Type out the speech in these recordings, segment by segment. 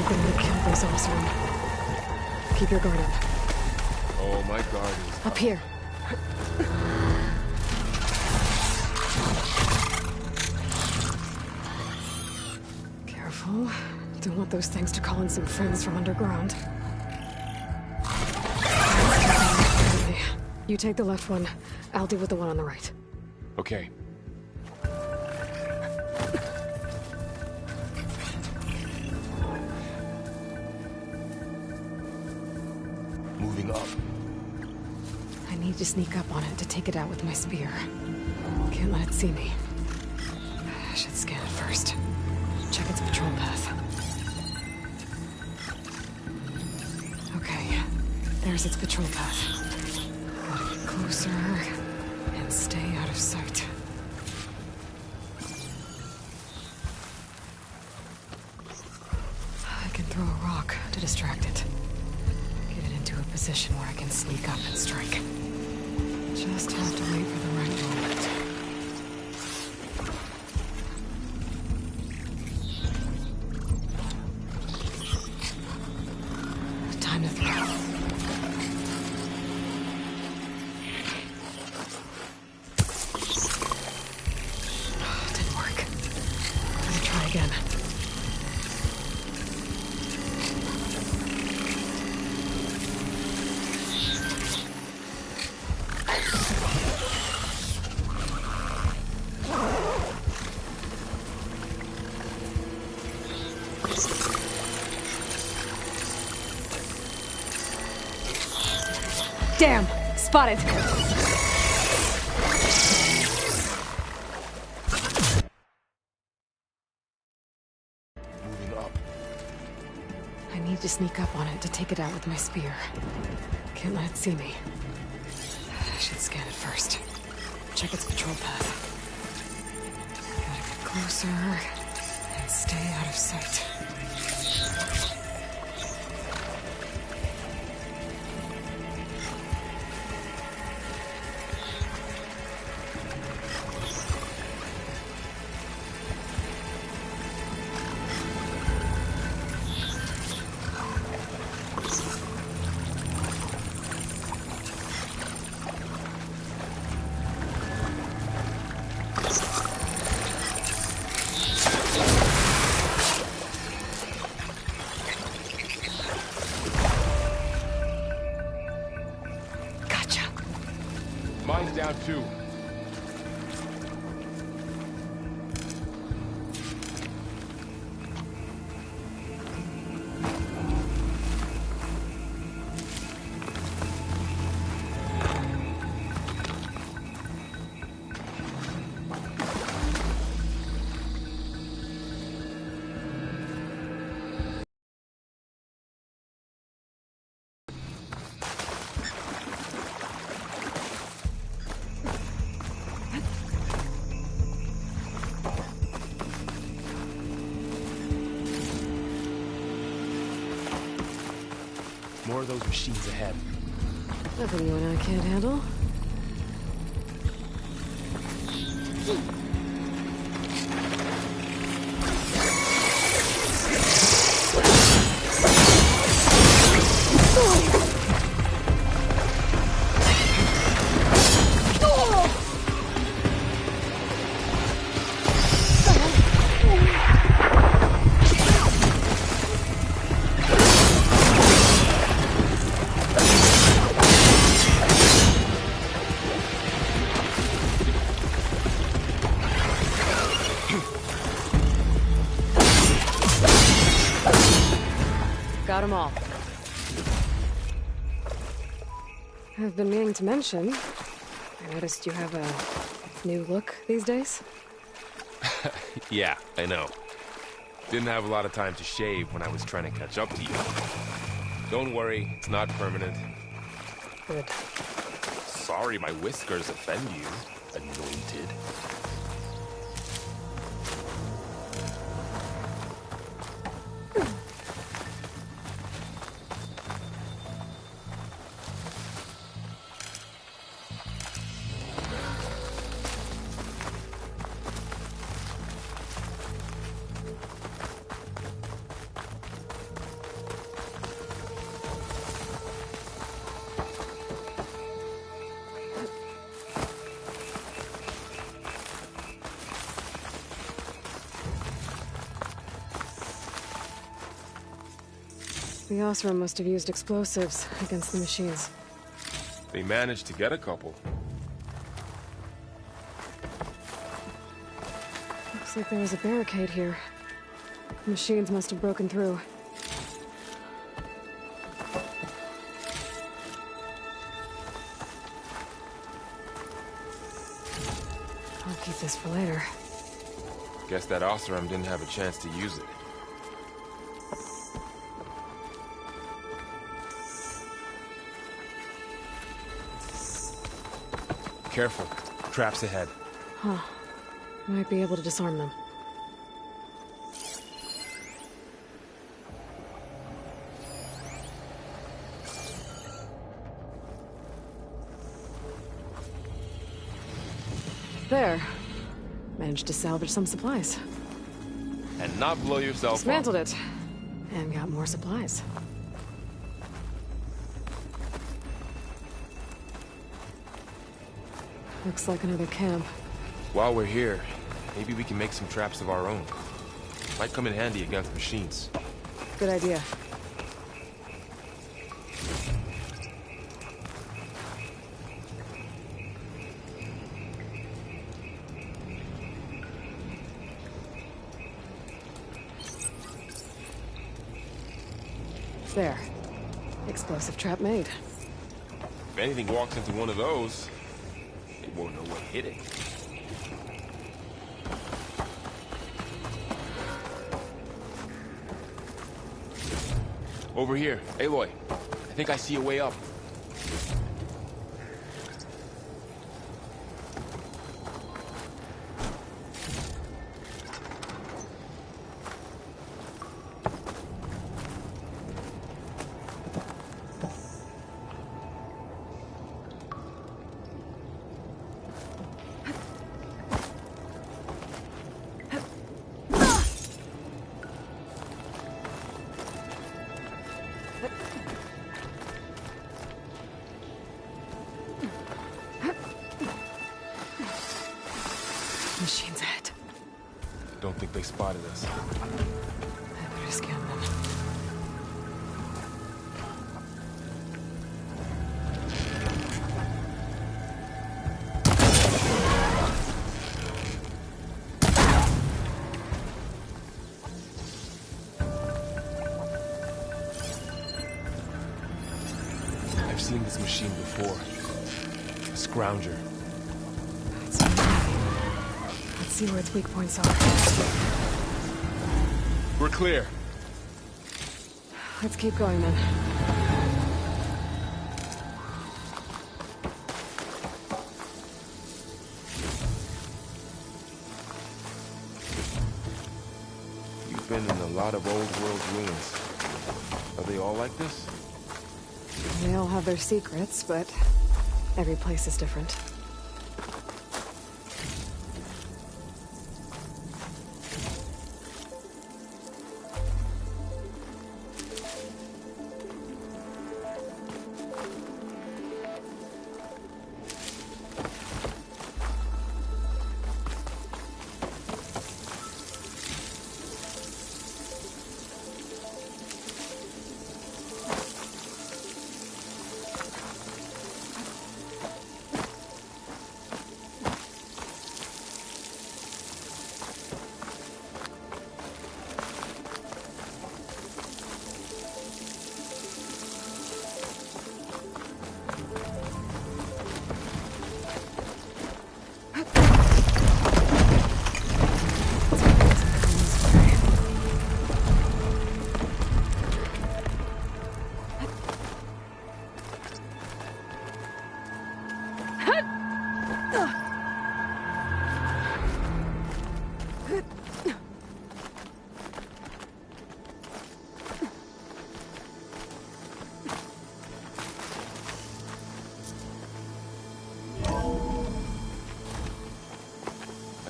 something to kill those Osram. Keep your guard up. Oh, my guard is up here. Careful. Don't want those things to call in some friends from underground. Okay. You take the left one. I'll deal with the one on the right. Okay. Moving up. I need to sneak up on it to take it out with my spear. Can't let it see me. I should scan it first. Check its patrol path. Okay, there's its patrol path. Gotta get closer and stay out of sight. I can throw a rock to distract it. Get it into a position where I can sneak up and strike. Just have to wait for the right moment. Time to throw. Didn't work. Gotta try again. Damn! Spotted! Moving up. I need to sneak up on it to take it out with my spear. Can't let it see me. I should scan it first. Check its patrol path. Gotta get closer and stay out of sight. Mine's down too. More of those machines ahead. Nothing you and I can't handle. Got them all. I've been meaning to mention, I noticed you have a new look these days. Yeah, I know. Didn't have a lot of time to shave when I was trying to catch up to you. Don't worry, it's not permanent. Good. Sorry my whiskers offend you, anointed. The Osram must have used explosives against the machines. They managed to get a couple. Looks like there was a barricade here. Machines must have broken through. I'll keep this for later. Guess that Osram didn't have a chance to use it. Careful. Traps ahead. Huh. Might be able to disarm them. There. Managed to salvage some supplies. And not blow yourself up. Dismantled it. And got more supplies. Looks like another camp. While we're here, maybe we can make some traps of our own. Might come in handy against machines. Good idea. There. Explosive trap made. If anything walks into one of those, they won't know what hit it. Over here. Aloy, I think I see a way up. Machines ahead. Don't think they spotted us. I better scan them. I've seen this machine before. A scrounger. It's Let's see where its weak points are. We're clear. Let's keep going then. You've been in a lot of old world ruins. Are they all like this? They all have their secrets, but every place is different.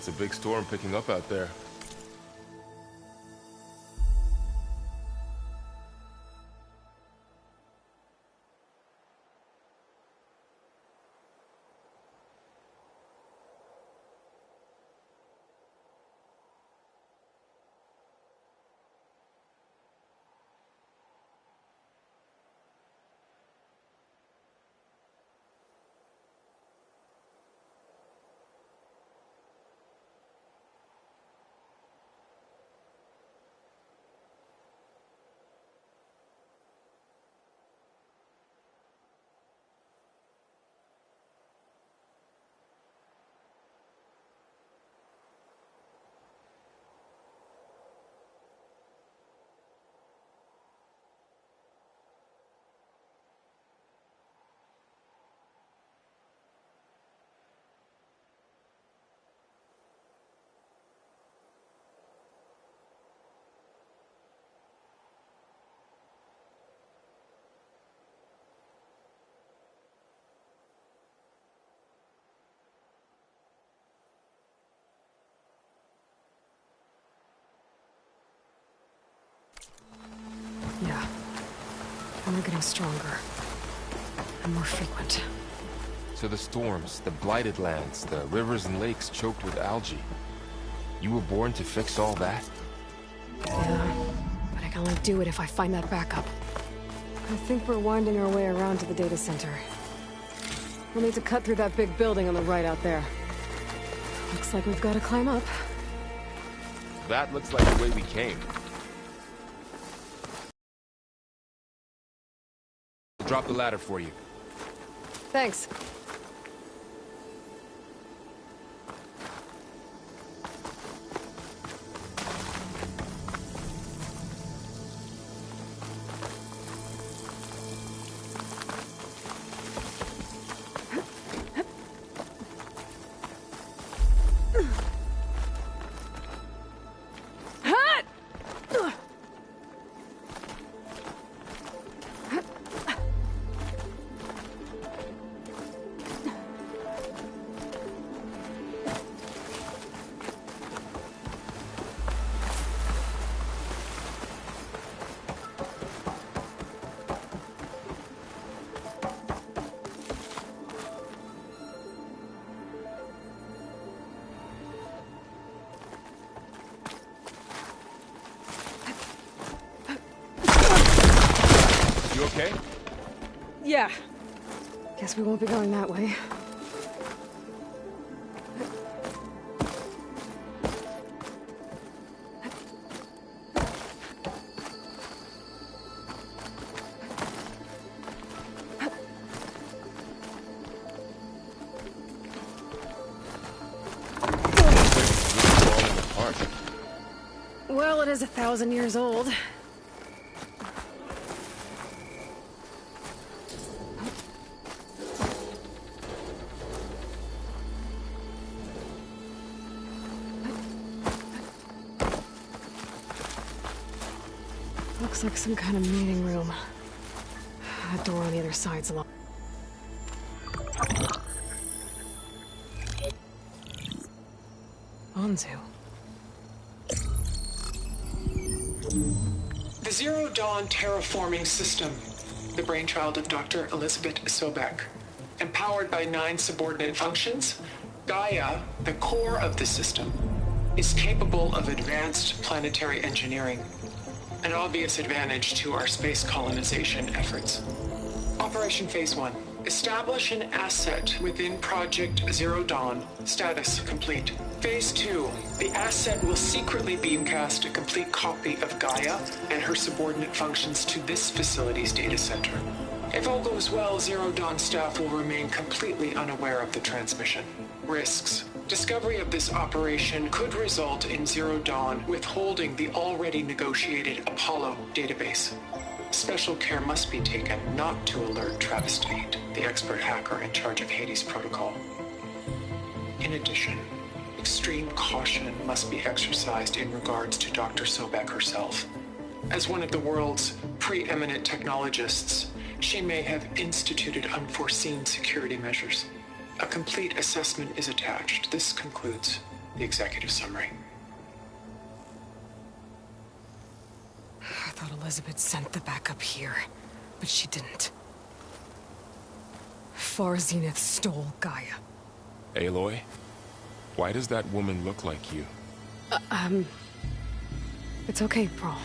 It's a big storm picking up out there. and they're getting stronger. And more frequent. So the storms, the blighted lands, the rivers and lakes choked with algae. You were born to fix all that? Yeah, but I can only do it if I find that backup. I think we're winding our way around to the data center. We'll need to cut through that big building on the right out there. Looks like we've got to climb up. That looks like the way we came. I'll drop the ladder for you. Thanks. Okay? Yeah. Guess we won't be going that way. Well, it is 1,000 years old. Looks like some kind of meeting room. That door on the other side's locked. Anzu. The Zero Dawn terraforming system, the brainchild of Dr. Elizabeth Sobek. Empowered by 9 subordinate functions, Gaia, the core of the system, is capable of advanced planetary engineering, an obvious advantage to our space colonization efforts. Operation Phase 1. Establish an asset within Project Zero Dawn. Status complete. Phase 2. The asset will secretly beamcast a complete copy of Gaia and her subordinate functions to this facility's data center. If all goes well, Zero Dawn staff will remain completely unaware of the transmission. Risks. Discovery of this operation could result in Zero Dawn withholding the already negotiated Apollo database. Special care must be taken not to alert Travis Tate, the expert hacker in charge of Hades Protocol. In addition, extreme caution must be exercised in regards to Dr. Sobek herself. As one of the world's preeminent technologists, she may have instituted unforeseen security measures. A complete assessment is attached. This concludes the executive summary. I thought Elizabeth sent the backup here, but she didn't. Far Zenith stole Gaia. Aloy? Why does that woman look like you? It's okay, Pearl.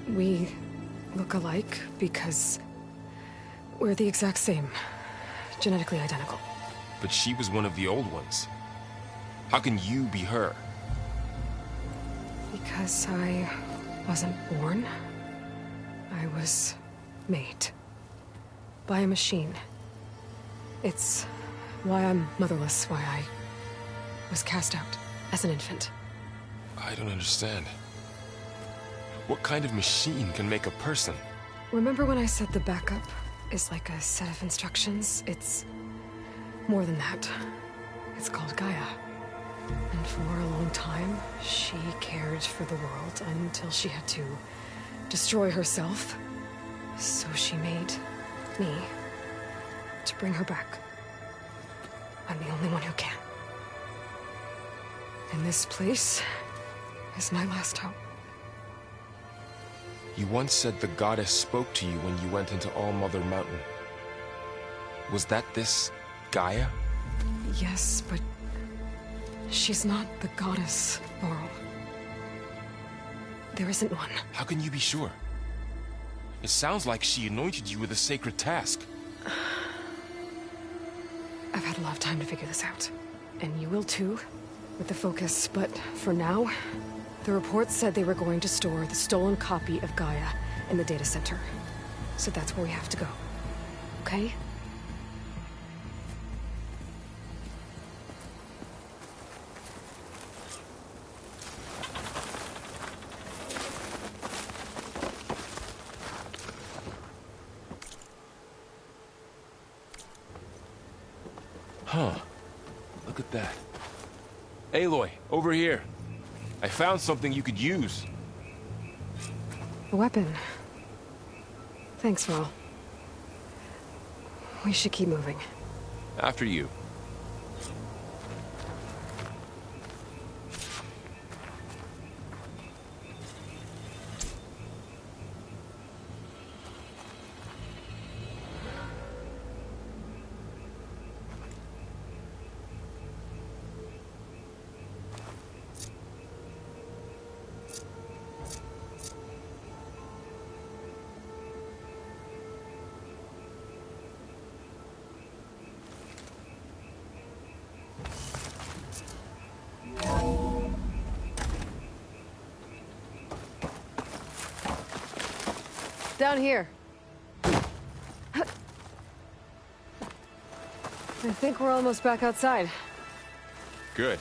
We look alike because we're the exact same. Genetically identical. But she was one of the old ones. How can you be her? Because I wasn't born. I was made. By a machine. It's why I'm motherless, why I was cast out as an infant. I don't understand. What kind of machine can make a person? Remember when I said the backup is like a set of instructions? It's more than that. It's called Gaia. And for a long time, she cared for the world until she had to destroy herself. So she made me to bring her back. I'm the only one who can. And this place is my last hope. You once said the goddess spoke to you when you went into All-Mother Mountain. Was that this Gaia? Yes, but she's not the goddess, Laurel. There isn't one. How can you be sure? It sounds like she anointed you with a sacred task. I've had a lot of time to figure this out. And you will too, with the focus. But for now, the reports said they were going to store the stolen copy of Gaia in the data center. So that's where we have to go. Okay? Huh. Look at that. Aloy, over here. I found something you could use. A weapon. Thanks, Val. We should keep moving. After you. Down here. I think we're almost back outside. Good.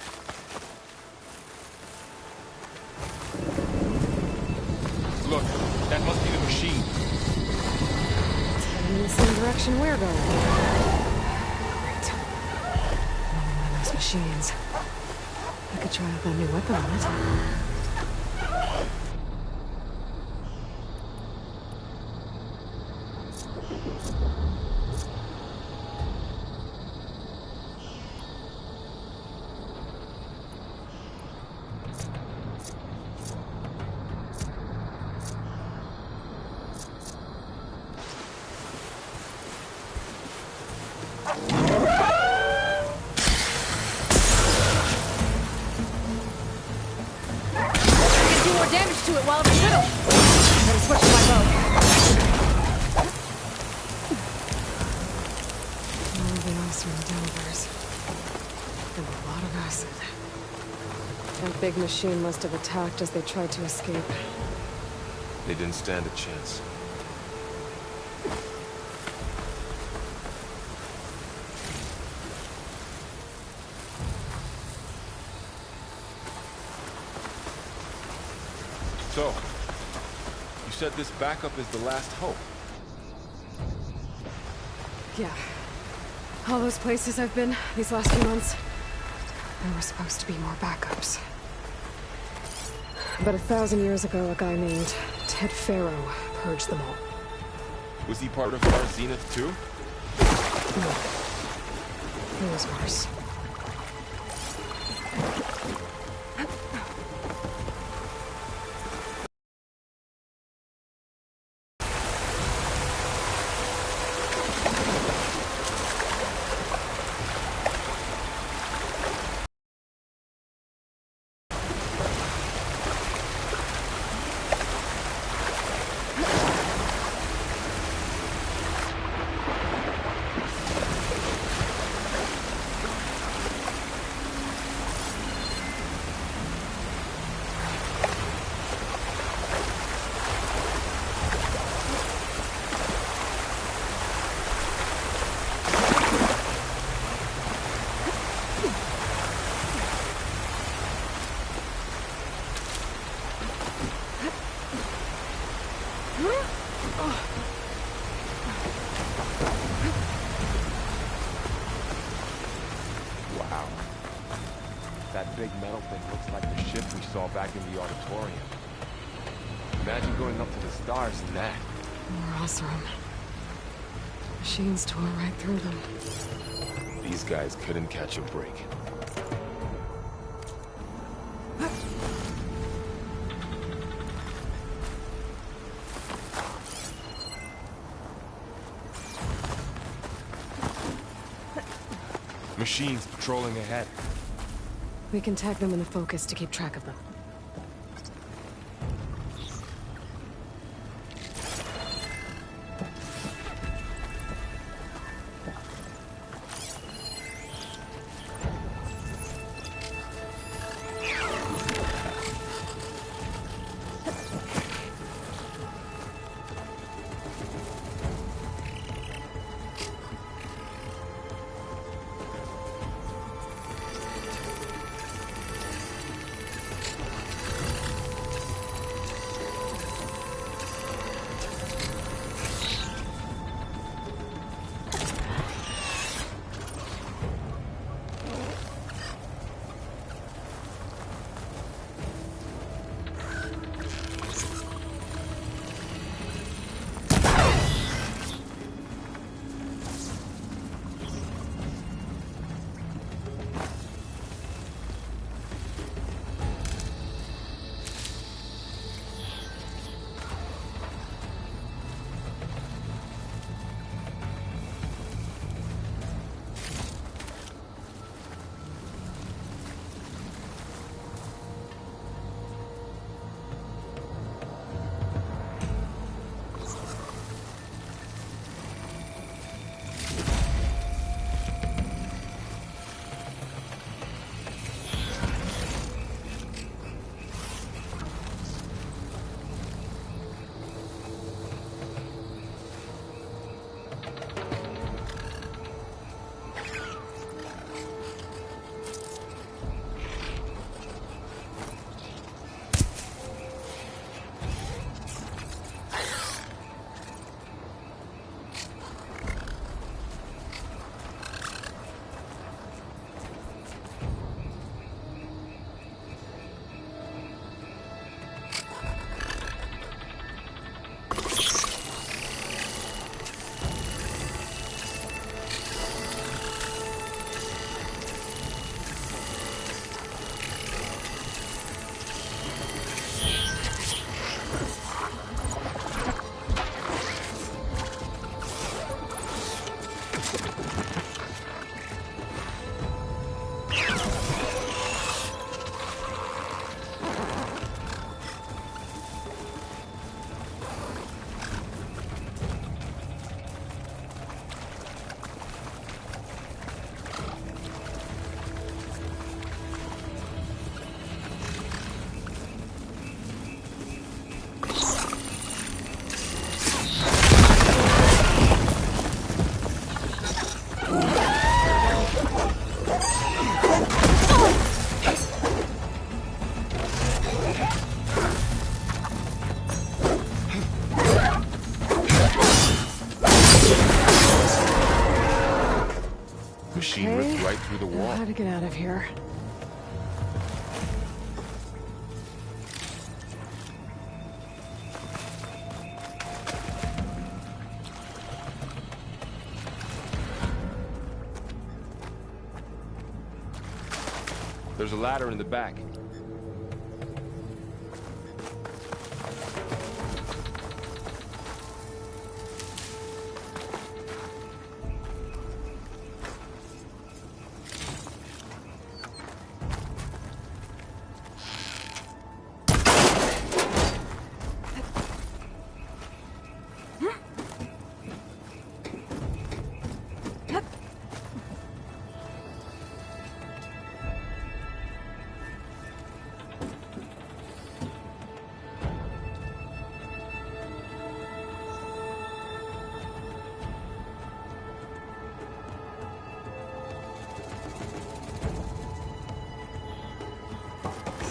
Look, that must be the machine. It's heading in the same direction we're going. Great. Another one of those machines. I could try out that new weapon on it. To it while it's little. Better switch to my bow. Everything else from the downburst. And a lot of acid. That big machine must have attacked as they tried to escape. They didn't stand a chance. So, you said this backup is the last hope. Yeah. All those places I've been these last few months, there were supposed to be more backups. But 1,000 years ago, a guy named Ted Faro purged them all. Was he part of our Zenith too? No. It was worse. Wow. That big metal thing looks like the ship we saw back in the auditorium. Imagine going up to the stars in that. More Osram. Machines tore right through them. These guys couldn't catch a break. Machines patrolling ahead. We can tag them in the focus to keep track of them. Machine ripped right through the wall. How to get out of here? There's a ladder in the back.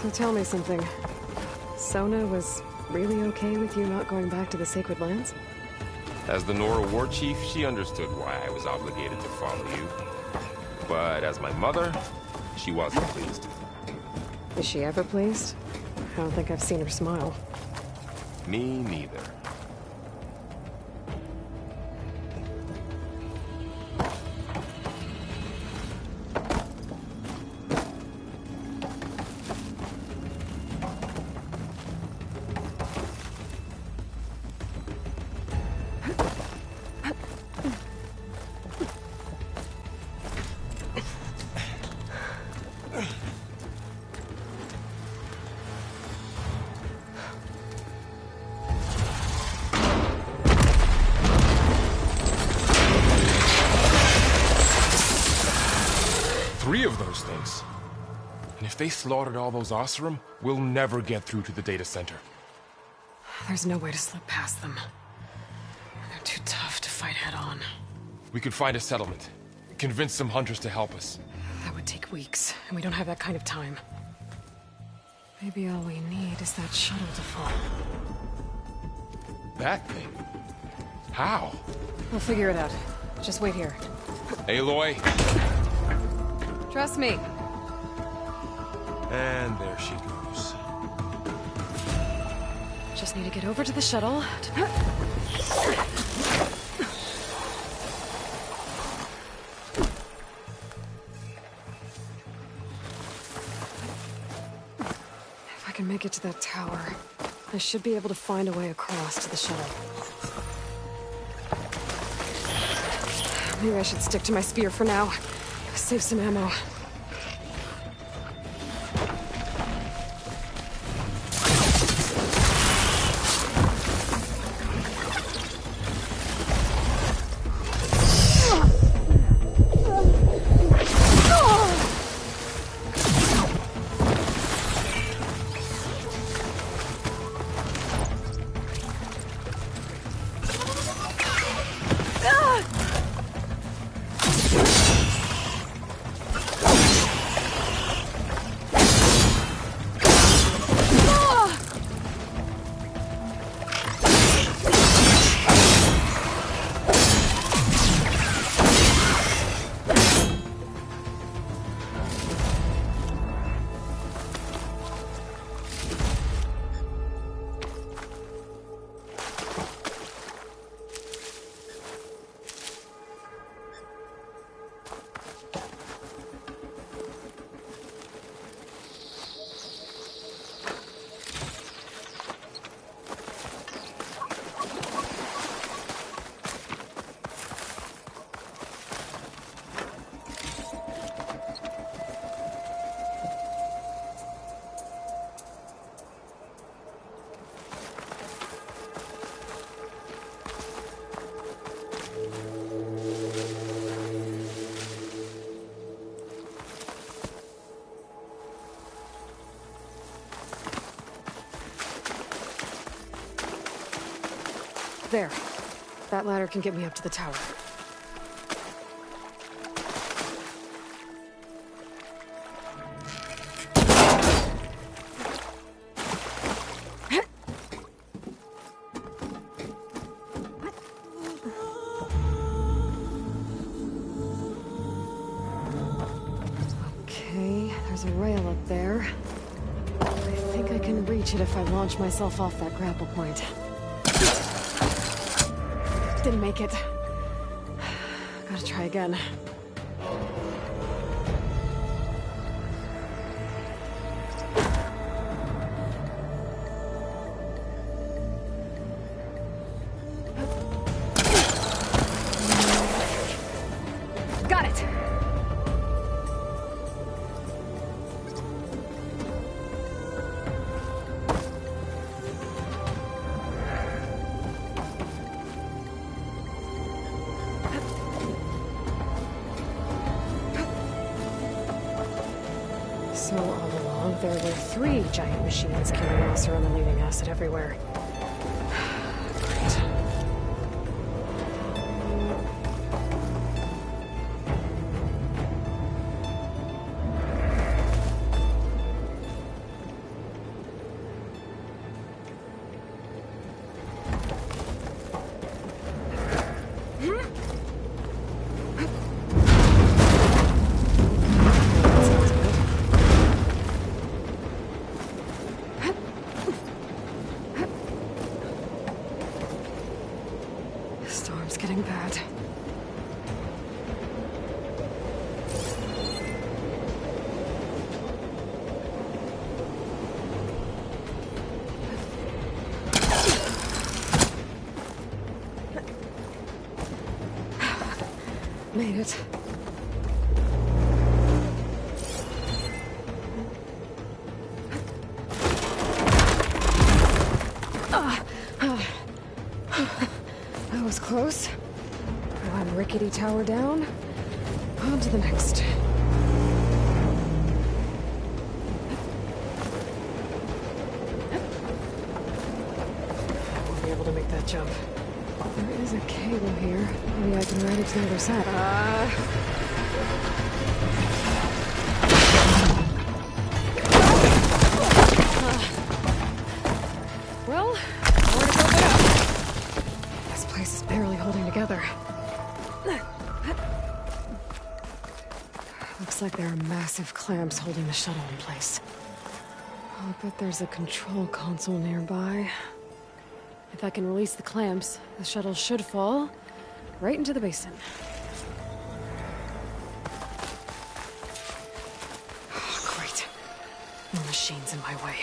So tell me something. Sona was really okay with you not going back to the Sacred Lands? As the Nora war chief, she understood why I was obligated to follow you. But as my mother, she wasn't pleased. Is she ever pleased? I don't think I've seen her smile. Me neither. those things. And if they slaughtered all those Oseram, we'll never get through to the data center. There's no way to slip past them. They're too tough to fight head-on. We could find a settlement. Convince some hunters to help us. That would take weeks, and we don't have that kind of time. Maybe all we need is that shuttle to fall. That thing? How? We'll figure it out. Just wait here. Aloy. Trust me. And there she goes. Just need to get over to the shuttle. If I can make it to that tower, I should be able to find a way across to the shuttle. Maybe I should stick to my spear for now. Save some ammo. There. That ladder can get me up to the tower. Okay, there's a rail up there. I think I can reach it if I launch myself off that grapple point. Didn't make it. Gotta try again. Got it! So all along, there were 3 giant machines killing Oseram and leaving acid everywhere. Great. Storm's getting bad. Made it. That was close. One rickety tower down. On to the next. able to make that jump. There is a cable here. Maybe I can ride it to the other side. Well, where to go now? This place is barely holding together. Looks like there are massive clamps holding the shuttle in place. I'll bet there's a control console nearby. If I can release the clamps, the shuttle should fall right into the basin. Oh, great. No machines in my way.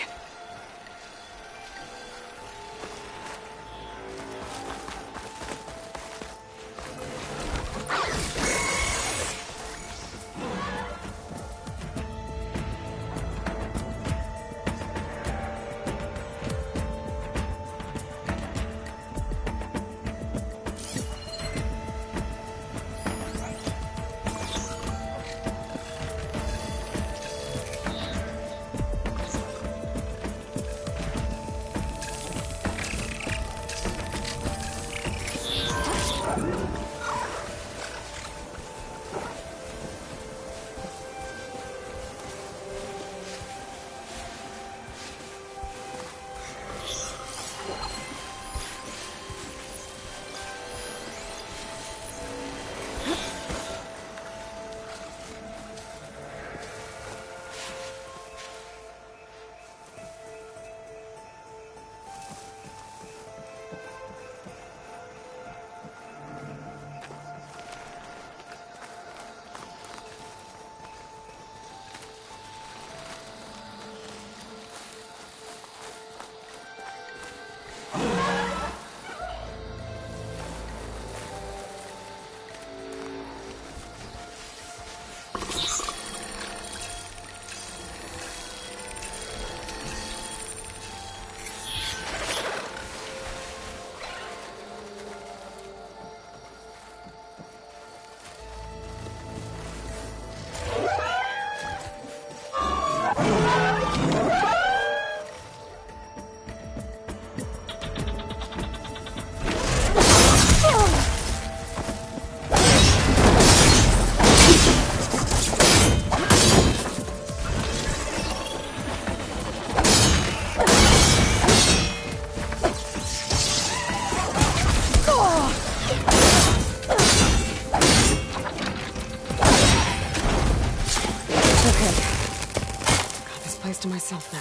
To myself now.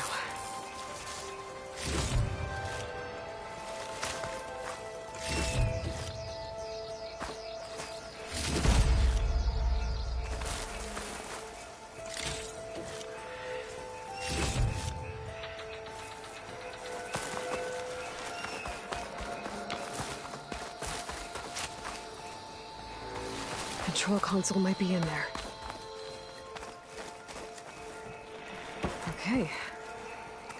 Control console might be in there. Okay.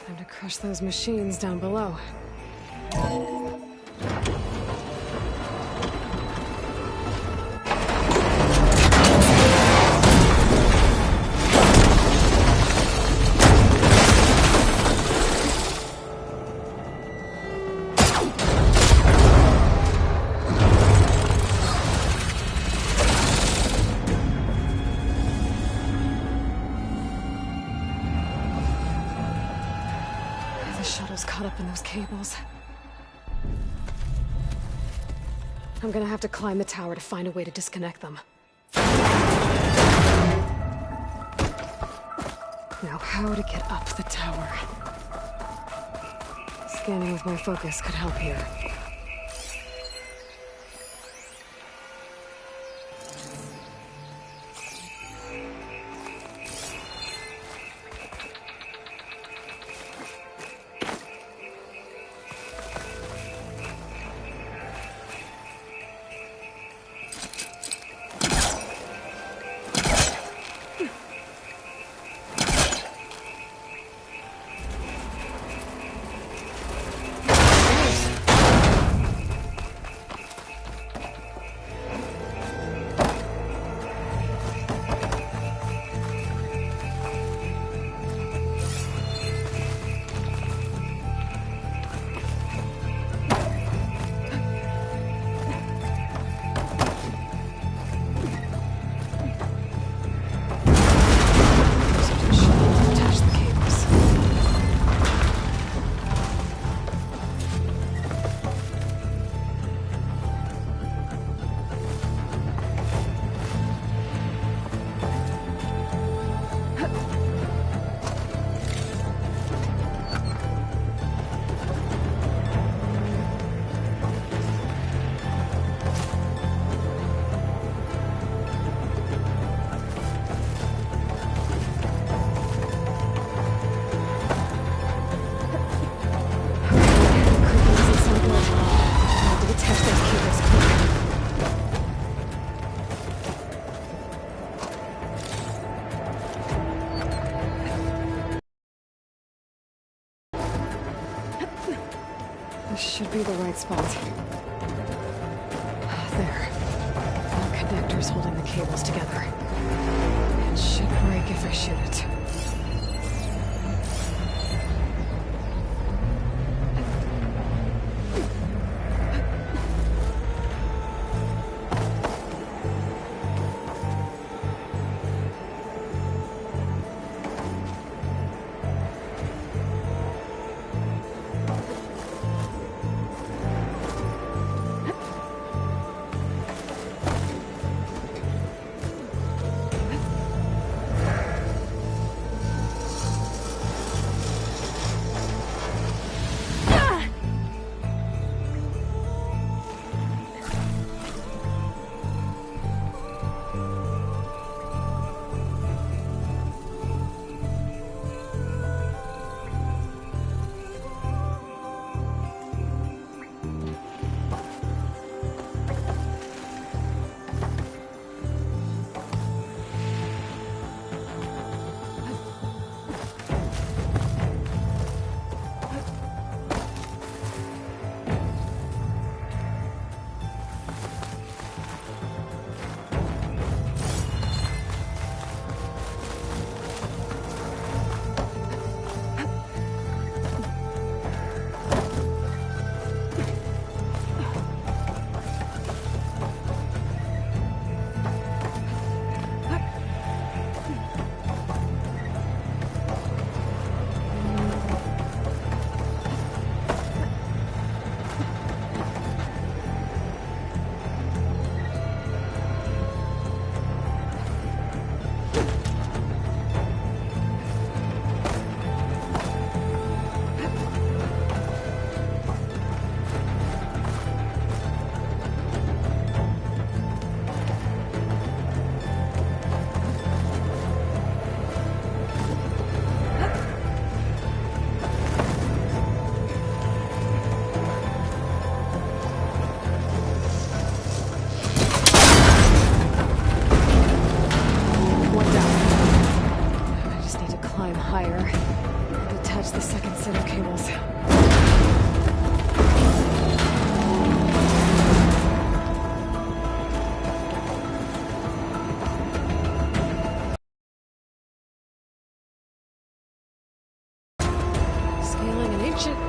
Time to crush those machines down below. The shuttle's caught up in those cables. I'm gonna have to climb the tower to find a way to disconnect them. Now, how to get up the tower? Scanning with my focus could help here. This should be the right spot. There. The connector's holding the cables together. It should break if I shoot it.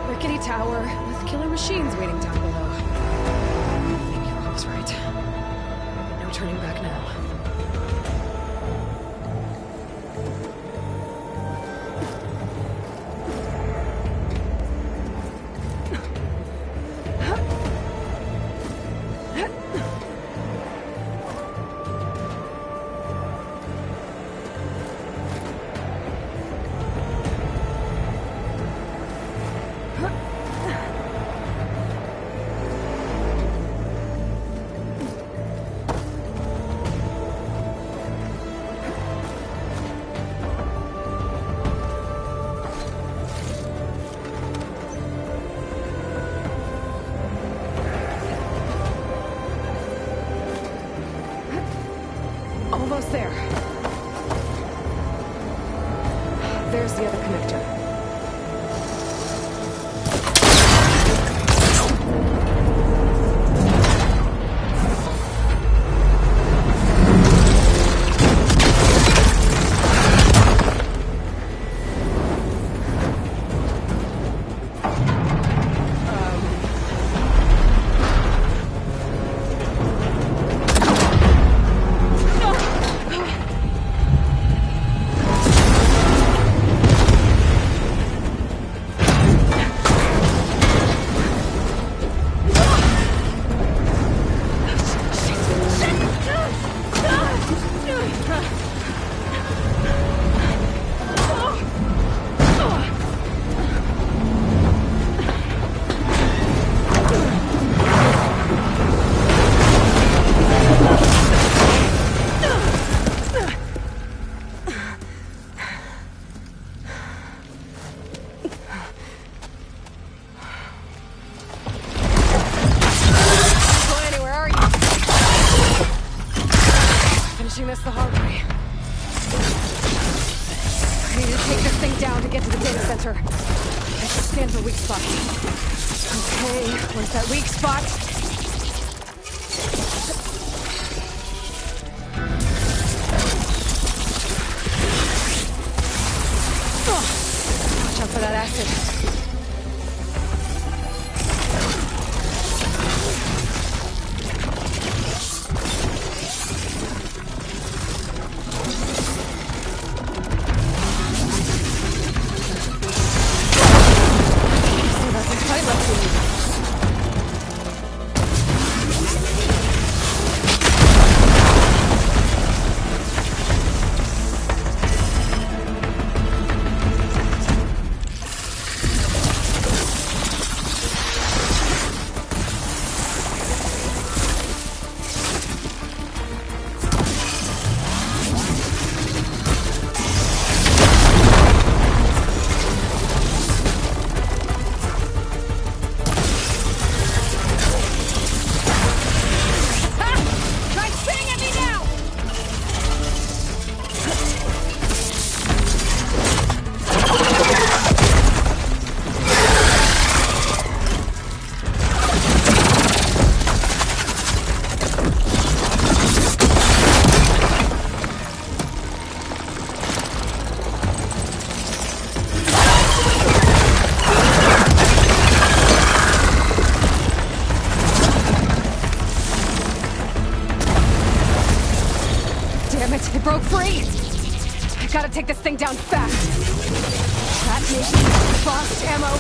Rickety tower with killer machines waiting down below. Maybe Rob was right. No turning back now. Almost there. There's the other connector. Finishing this the hard way. I need to take this thing down to get to the data center. I should scan for weak spots. Okay, where's that weak spot? Watch out for that acid. It broke free! I gotta take this thing down fast! Trap mission, frost ammo... I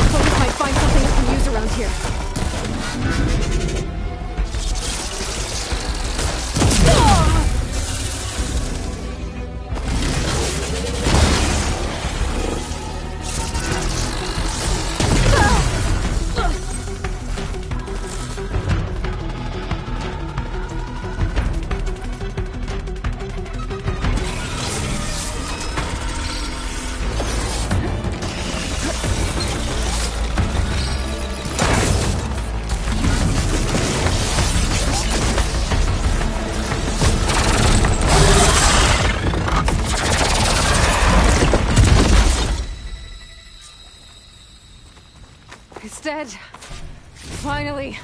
suppose I might find something I can use around here. It's dead. Finally.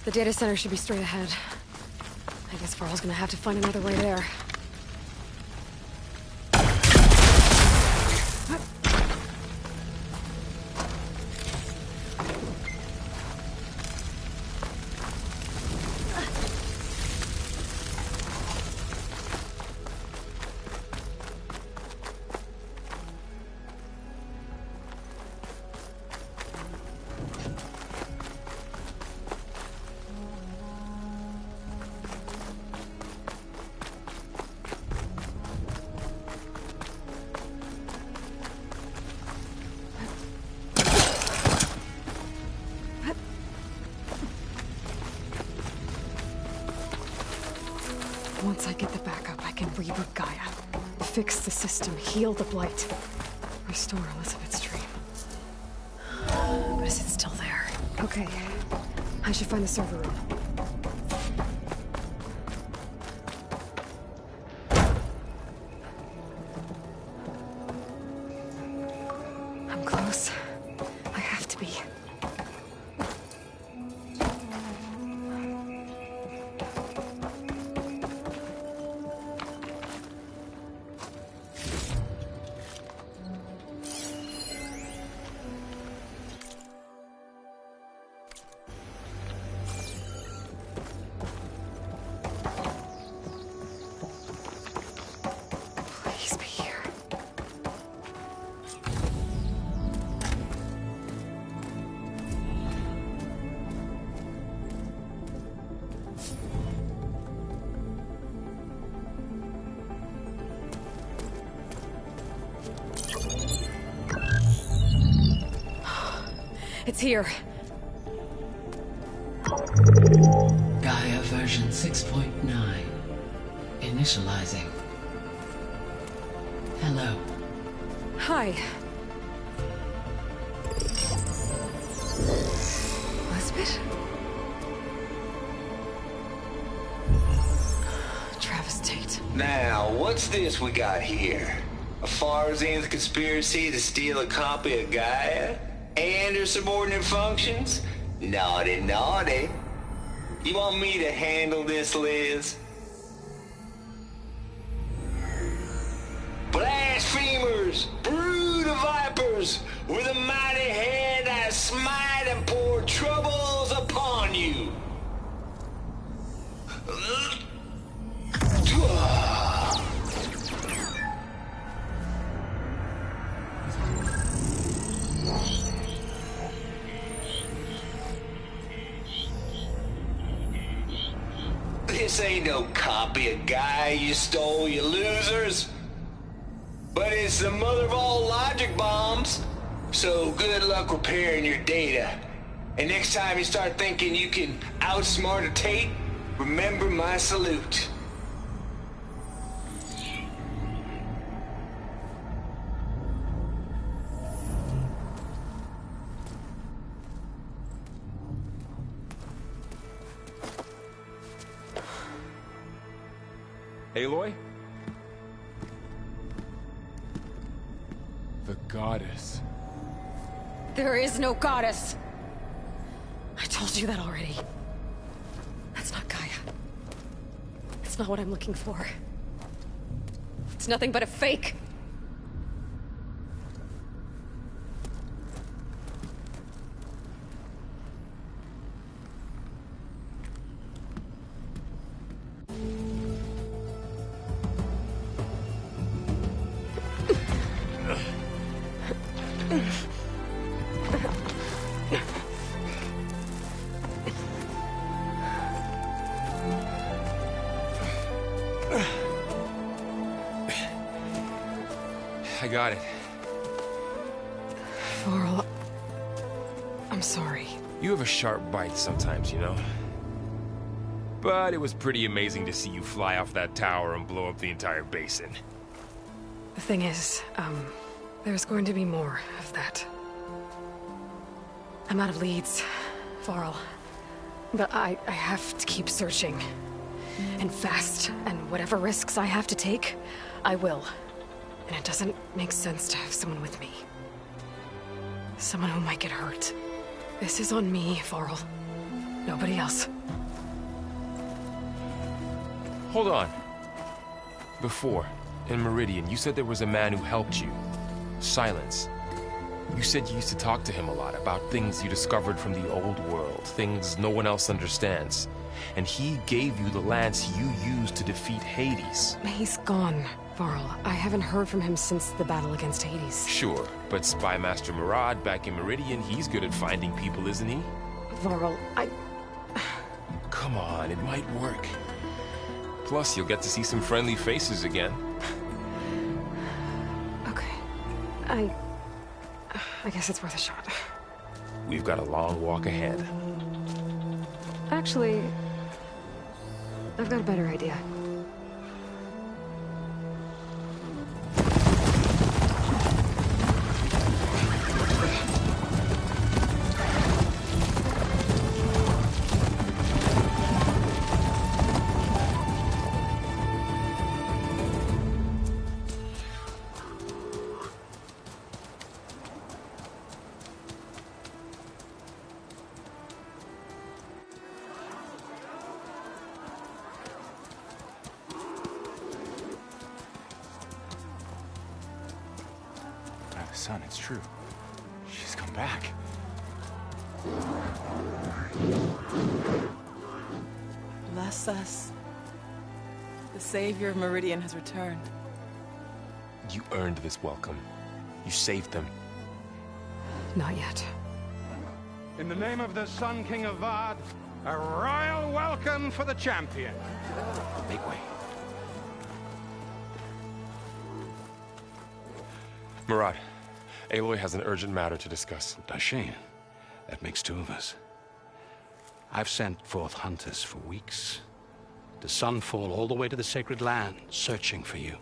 The data center should be straight ahead. I guess Varl's gonna have to find another way there. Once I get the backup, I can reboot Gaia. Fix the system, heal the Blight. Restore Elizabeth's dream. But is it still there? Okay. I should find the server room. I'm close. I have to be. Please be here. It's here. Gaia version 6.9. Initializing. Hello. Hi. Elizabeth? Now, what's this we got here? A Farzian's conspiracy to steal a copy of Gaia? And her subordinate functions? Naughty, naughty. You want me to handle this, Liz? Blasphemers! Brood of vipers! With a mighty hand I smite and pour troubles upon you! This ain't no copy of Gaia you stole, you losers. But it's the mother of all logic bombs. So good luck repairing your data. And next time you start thinking you can outsmart a Tate, remember my salute. Aloy? The goddess. There is no goddess. I told you that already. That's not Gaia. It's not what I'm looking for. It's nothing but a fake. I got it. Varl, I'm sorry. You have a sharp bite sometimes, you know? But it was pretty amazing to see you fly off that tower and blow up the entire basin. The thing is, there's going to be more of that. I'm out of leads, Varl. But I have to keep searching. And fast, and whatever risks I have to take, I will. And it doesn't make sense to have someone with me. Someone who might get hurt. This is on me, Varl. Nobody else. Hold on. Before, in Meridian, you said there was a man who helped you. Silence. You said you used to talk to him a lot about things you discovered from the old world, things no one else understands. And he gave you the lance you used to defeat Hades. He's gone, Varl. I haven't heard from him since the battle against Hades. Sure, but Spy Master Murad back in Meridian, he's good at finding people, isn't he? Varl, Come on, it might work. Plus, you'll get to see some friendly faces again. Okay. I guess it's worth a shot. We've got a long walk ahead. Actually, I've got a better idea. Son, it's true. She's come back. Bless us. The savior of Meridian has returned. You earned this welcome. You saved them. Not yet. In the name of the Sun King of Vard, a royal welcome for the champion. Make way. Murad, Aloy has an urgent matter to discuss. Dashane, that makes two of us. I've sent forth hunters for weeks, to Sunfall all the way to the Sacred Land, searching for you.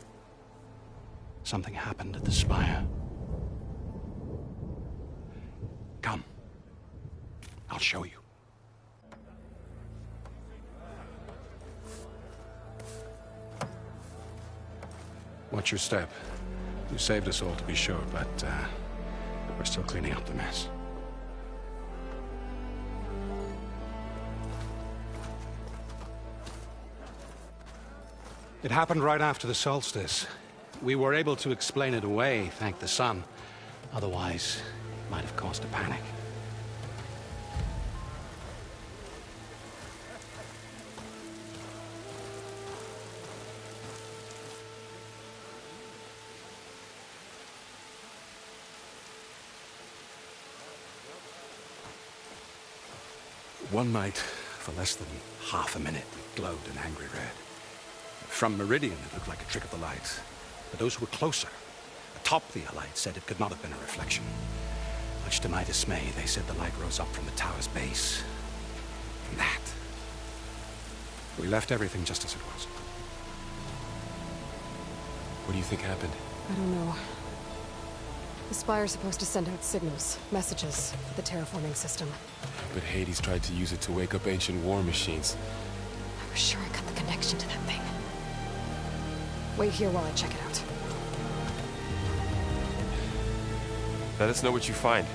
Something happened at the Spire. Come. I'll show you. Watch your step. You saved us all, to be sure, but we're still cleaning up the mess. It happened right after the solstice. We were able to explain it away, thank the sun. Otherwise, it might have caused a panic. One night, for less than half a minute, it glowed an angry red. From Meridian, it looked like a trick of the light. But those who were closer, atop the light, said it could not have been a reflection. Much to my dismay, they said the light rose up from the tower's base. And that... We left everything just as it was. What do you think happened? I don't know. The Spire's supposed to send out signals, messages, for the terraforming system. But Hades tried to use it to wake up ancient war machines. I was sure I got the connection to that thing. Wait here while I check it out. Let us know what you find.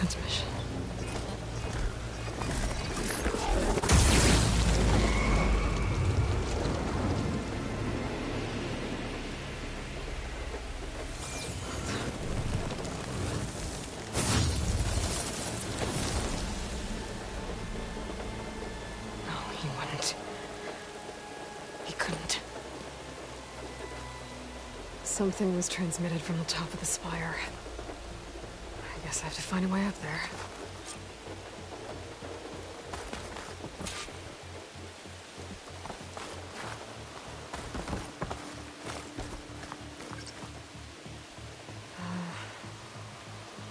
transmission. No, he wouldn't. He couldn't. Something was transmitted from the top of the spire. I guess I have to find a way up there.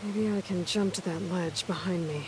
Maybe I can jump to that ledge behind me.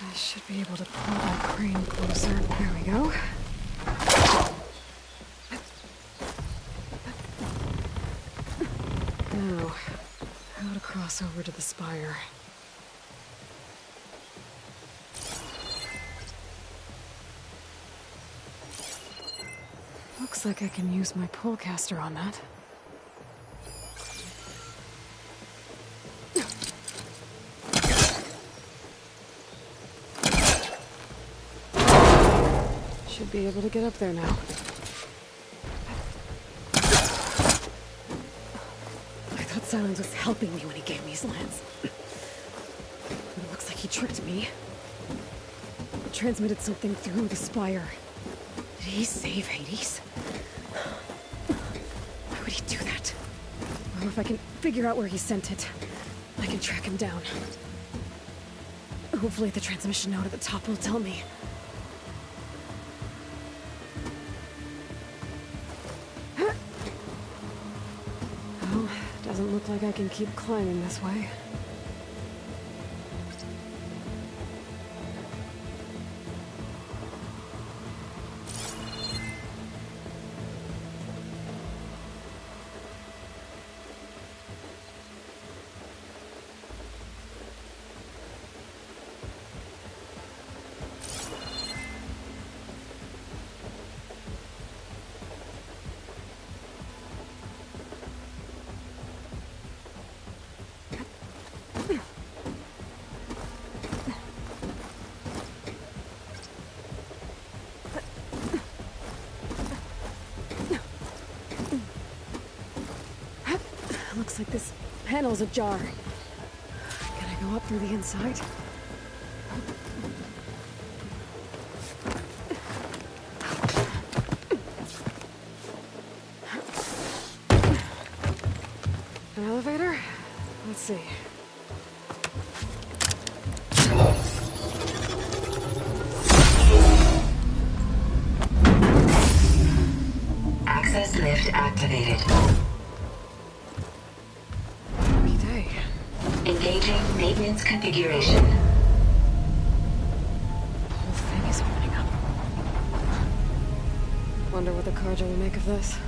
I should be able to pull that crane closer. There we go. Now, how to cross over to the spire. Looks like I can use my pullcaster on that. Should be able to get up there now. I thought Silence was helping me when he gave me his lance. But it looks like he tricked me. Transmitted something through the spire. Did he save Hades? Why would he do that? Well, if I can figure out where he sent it, I can track him down. Hopefully the transmission note at the top will tell me. Well, doesn't look like I can keep climbing this way. Looks like this panel's ajar. Can I go up through the inside? An elevator? Let's see. shift activated. Happy day. Engaging maintenance configuration. The whole thing is opening up. Wonder what the Carja will make of this.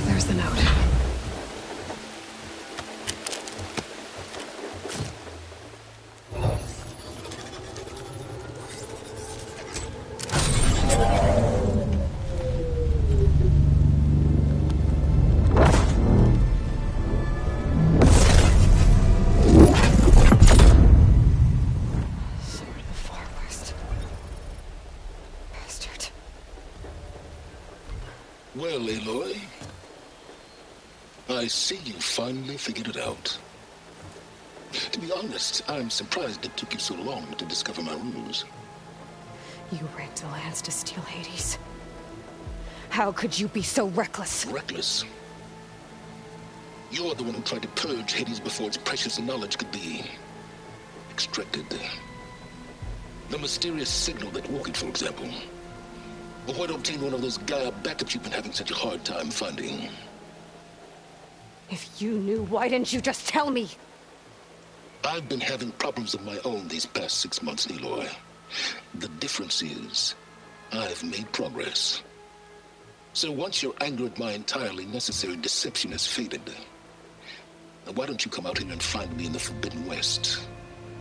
There's the note. Sword of the Far West. Bastard. Well, Aloy, I see you finally figured it out. To be honest, I'm surprised it took you so long to discover my ruse. You ran to lands to steal Hades. How could you be so reckless? Reckless? You're the one who tried to purge Hades before its precious knowledge could be extracted. The mysterious signal that woke it, for example. Or why to obtain one of those Gaia backups you've been having such a hard time finding. If you knew, why didn't you just tell me? I've been having problems of my own these past 6 months, Aloy. The difference is, I've made progress. So once your anger at my entirely necessary deception has faded, why don't you come out here and find me in the Forbidden West,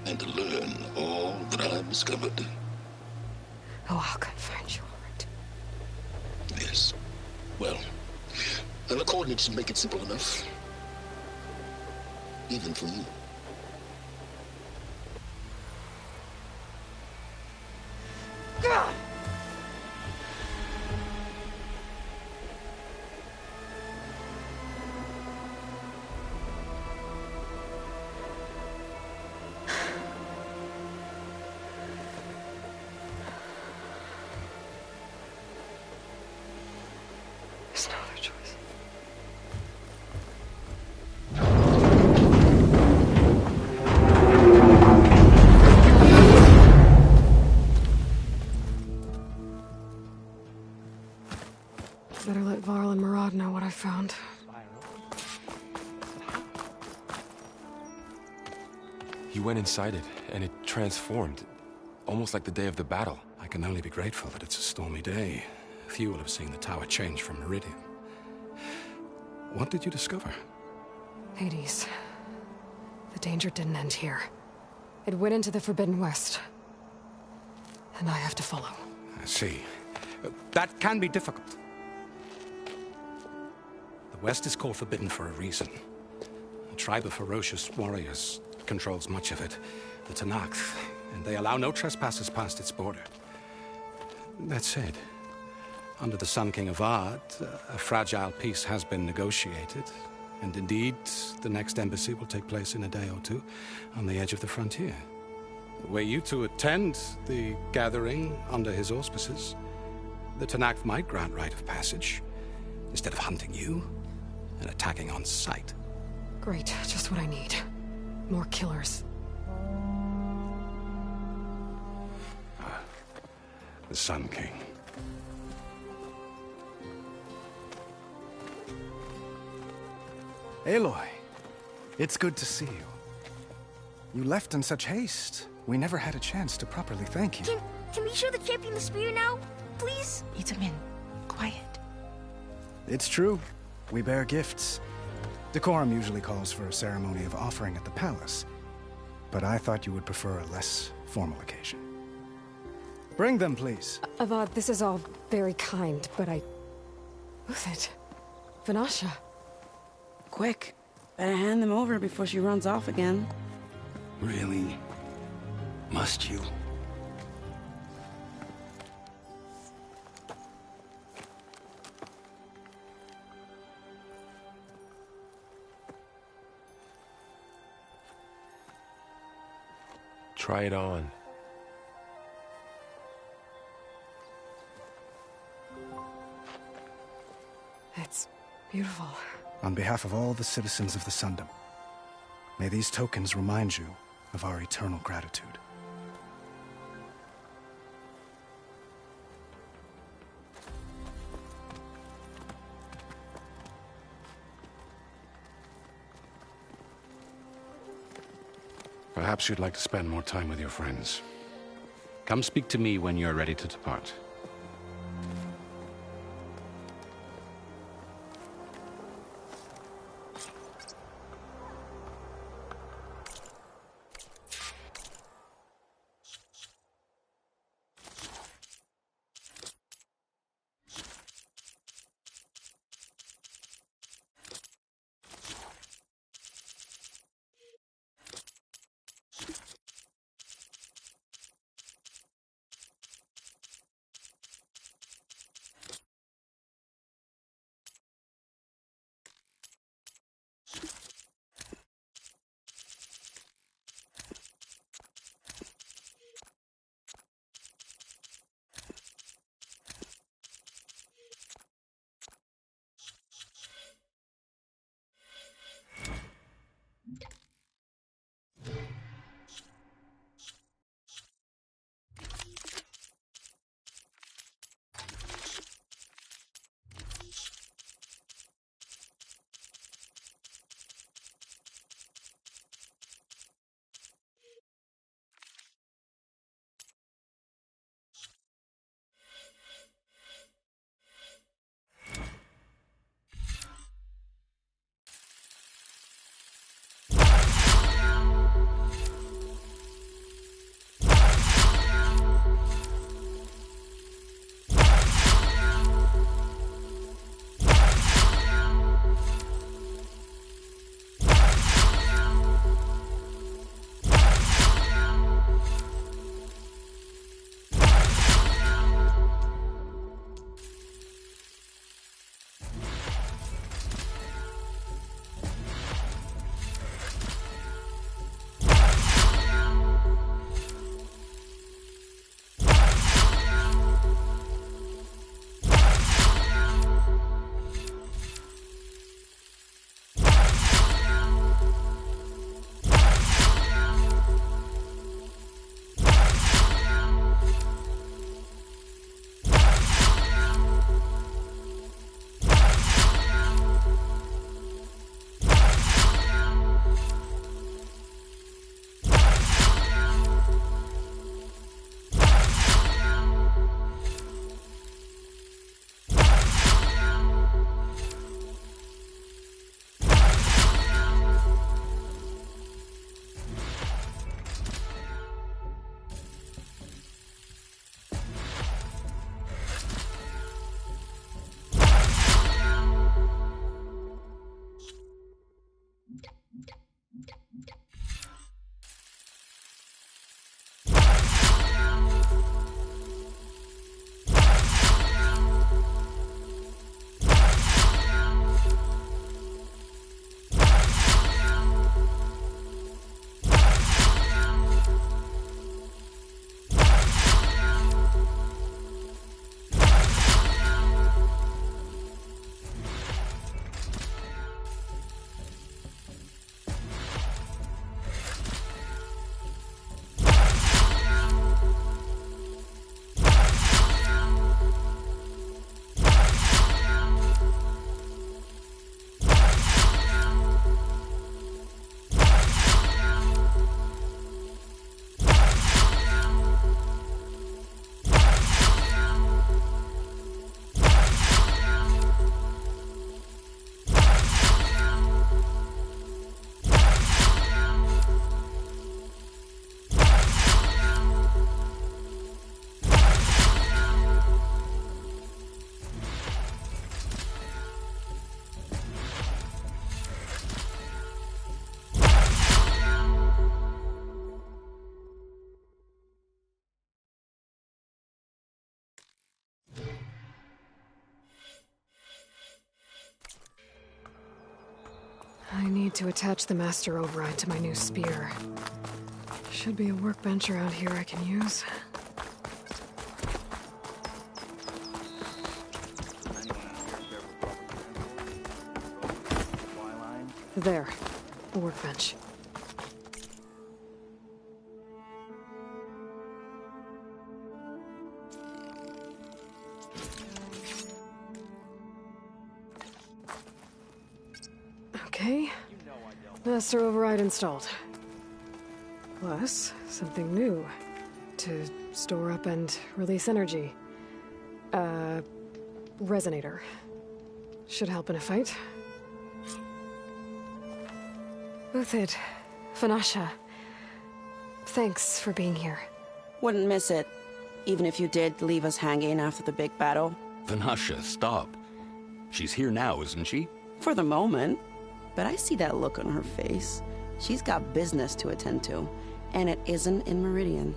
and learn all that I've discovered? Oh, I'll come find you, all right. Yes. Well, and the coordinates should make it simple enough. Even for you. God! There's no other choice. Better let Varl and Murad know what I found. He went inside it, and it transformed. Almost like the day of the battle. I can only be grateful that it's a stormy day. Few will have seen the tower change from Meridian. What did you discover? Hades. The danger didn't end here. It went into the Forbidden West. And I have to follow. I see. That can be difficult. The West is called Forbidden for a reason. A tribe of ferocious warriors controls much of it, the Tanakh, and they allow no trespassers past its border. That said, under the Sun King of Ard, a fragile peace has been negotiated, and indeed, the next embassy will take place in a day or two on the edge of the frontier. Were you to attend the gathering under his auspices, the Tanakh might grant right of passage, instead of hunting you and attacking on sight. Great, just what I need. More killers. The Sun King. Aloy, it's good to see you. You left in such haste. We never had a chance to properly thank you. Can we show the champion the spear now? Please? Itamin, quiet. It's true. We bear gifts. Decorum usually calls for a ceremony of offering at the palace. But I thought you would prefer a less formal occasion. Bring them, please. Avad, this is all very kind, but Who's it? Vanasha. Quick. Better hand them over before she runs off again. Really? Must you? Try it on. Beautiful. On behalf of all the citizens of the Sundom, may these tokens remind you of our eternal gratitude. Perhaps you'd like to spend more time with your friends. Come speak to me when you're ready to depart. I need to attach the master override to my new spear. Should be a workbench around here I can use. There. A workbench. Okay. Master override installed. Plus, something new. To store up and release energy. Resonator. Should help in a fight. Uthid, Vanasha. Thanks for being here. Wouldn't miss it. Even if you did leave us hanging after the big battle. Vanasha, stop. She's here now, isn't she? For the moment. But I see that look on her face. She's got business to attend to. And it isn't in Meridian.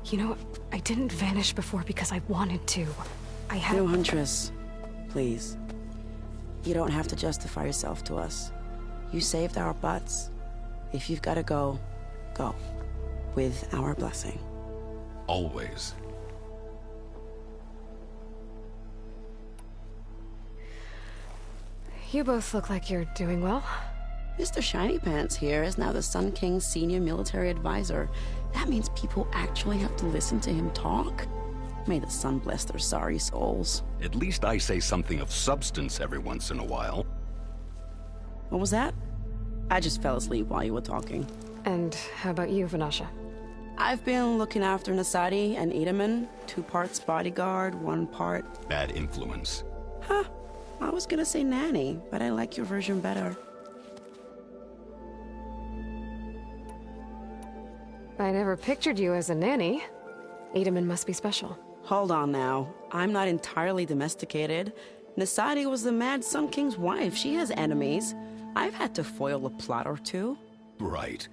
You know, I didn't vanish before because I wanted to. I had... No, Huntress. Please. You don't have to justify yourself to us. You saved our butts. If you've got to go, go. With our blessing. Always. You both look like you're doing well. Mr. Shiny Pants here is now the Sun King's senior military advisor. That means people actually have to listen to him talk? May the sun bless their sorry souls. At least I say something of substance every once in a while. What was that? I just fell asleep while you were talking. And how about you, Vanasha? I've been looking after Nasadi and Edaman. 2 parts bodyguard, 1 part... Bad influence. Huh. I was gonna say nanny, but I like your version better. I never pictured you as a nanny. Edaman must be special. Hold on now. I'm not entirely domesticated. Nasadi was the Mad Sun King's wife. She has enemies. I've had to foil a plot or 2. Right.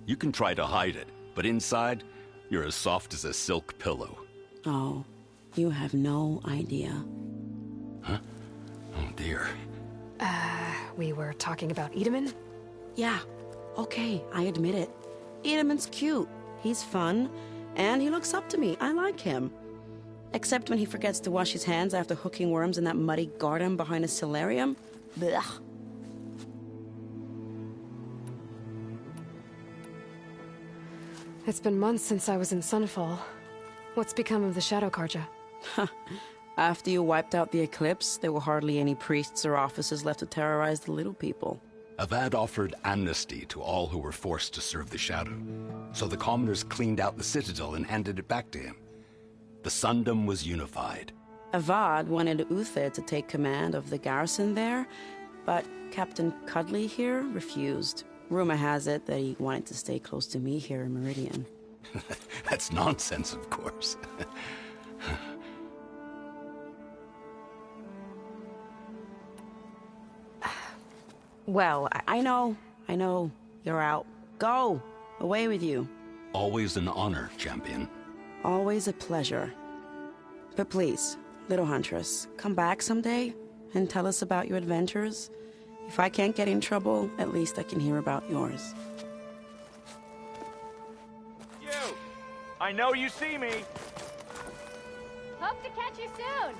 You can try to hide it, but inside, you're as soft as a silk pillow. Oh, you have no idea. Huh? Oh dear. We were talking about Edaman? Yeah. Okay, I admit it. Edaman's cute. He's fun. And he looks up to me. I like him. Except when he forgets to wash his hands after hooking worms in that muddy garden behind a solarium. Blech. It's been months since I was in Sunfall. What's become of the Shadow Karja? After you wiped out the eclipse, there were hardly any priests or officers left to terrorize the little people. Avad offered amnesty to all who were forced to serve the Shadow. So the commoners cleaned out the citadel and handed it back to him. The Sundom was unified. Avad wanted Uthid to take command of the garrison there, but Captain Cudley here refused. Rumor has it that he wanted to stay close to me here in Meridian. That's nonsense, of course. Well, I know. You're out. Go! Away with you. Always an honor, champion. Always a pleasure. But please, little Huntress, come back someday and tell us about your adventures. If I can't get in trouble, at least I can hear about yours. You! I know you see me! Hope to catch you soon!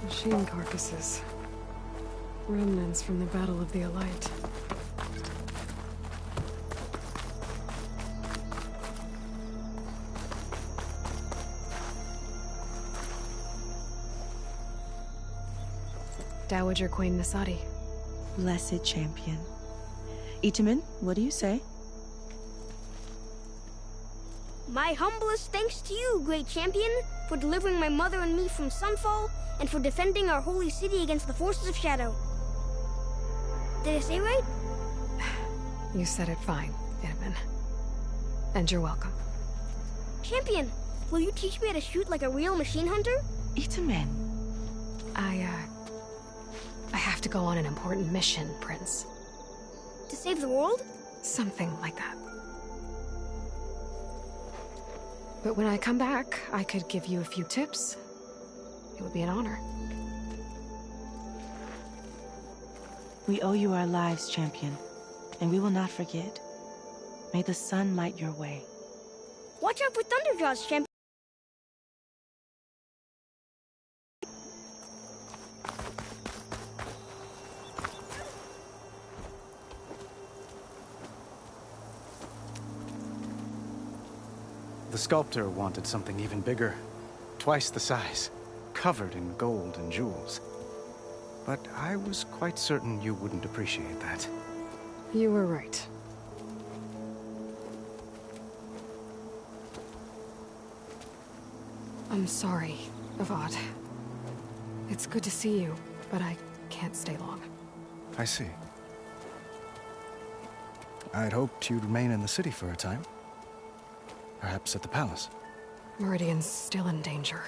Machine carcasses. Remnants from the Battle of the Elite. Dowager Queen Nasadi. Blessed champion. Itamen, what do you say? My humblest thanks to you, great champion, for delivering my mother and me from Sunfall, and for defending our holy city against the forces of Shadow. Did I say right? You said it fine, Edaman. And you're welcome. Champion, will you teach me how to shoot like a real machine hunter? Itamen. I have to go on an important mission, Prince. To save the world? Something like that. But when I come back, I could give you a few tips. It would be an honor. We owe you our lives, champion, and we will not forget. May the sun light your way. Watch out for Thunderjaws, champion. The sculptor wanted something even bigger, twice the size, covered in gold and jewels. But I was quite certain you wouldn't appreciate that. You were right. I'm sorry, Avad. It's good to see you, but I can't stay long. I see. I'd hoped you'd remain in the city for a time. Perhaps at the palace. Meridian's still in danger.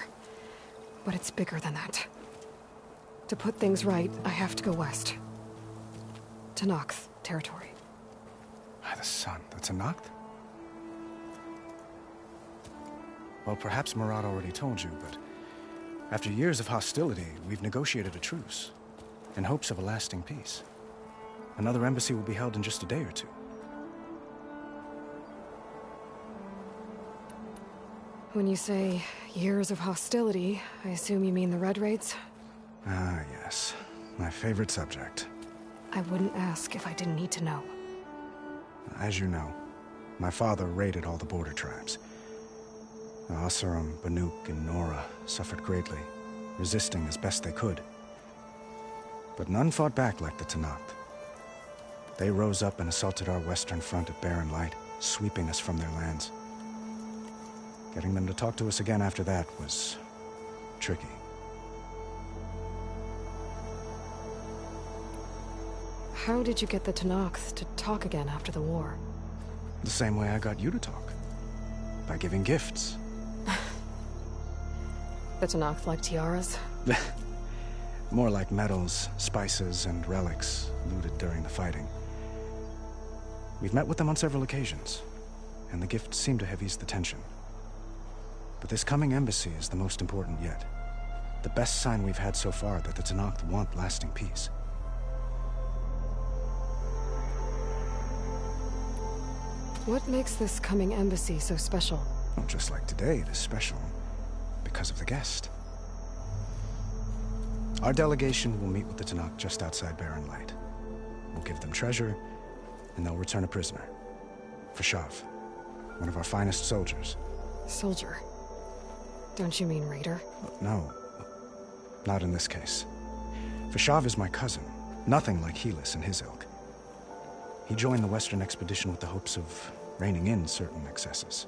But it's bigger than that. To put things right, I have to go west. To Nox territory. By the sun, that's a Noct? Well, perhaps Murad already told you, but after years of hostility, we've negotiated a truce, in hopes of a lasting peace. Another embassy will be held in just a day or two. When you say years of hostility, I assume you mean the Red Raids? Ah, yes. My favorite subject. I wouldn't ask if I didn't need to know. As you know, my father raided all the border tribes. The Asuram, Banuk, and Nora suffered greatly, resisting as best they could. But none fought back like the Tenakth. They rose up and assaulted our western front at Barren Light, sweeping us from their lands. Getting them to talk to us again after that was tricky. How did you get the Tenakth to talk again after the war? The same way I got you to talk. By giving gifts. The Tenakth like tiaras? More like medals, spices, and relics looted during the fighting. We've met with them on several occasions, and the gifts seem to have eased the tension. But this coming embassy is the most important yet. The best sign we've had so far that the Tenakth want lasting peace. What makes this coming embassy so special? Well, just like today, it is special because of the guest. Our delegation will meet with the Tenakth just outside Barren Light. We'll give them treasure, and they'll return a prisoner. Fashav, one of our finest soldiers. Soldier? Don't you mean raider? No, not in this case. Fashav is my cousin, nothing like Helis and his ilk. He joined the Western expedition with the hopes of reining in certain excesses.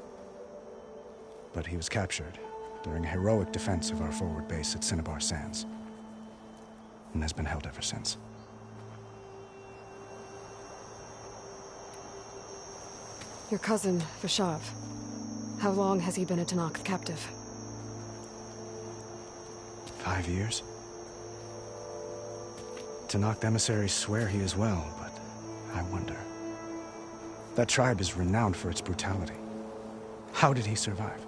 But he was captured during a heroic defense of our forward base at Cinnabar Sands, and has been held ever since. Your cousin, Fashav. How long has he been a Tenakth captive? 5 years. Tenakth emissaries swear he is well, but I wonder. That tribe is renowned for its brutality. How did he survive?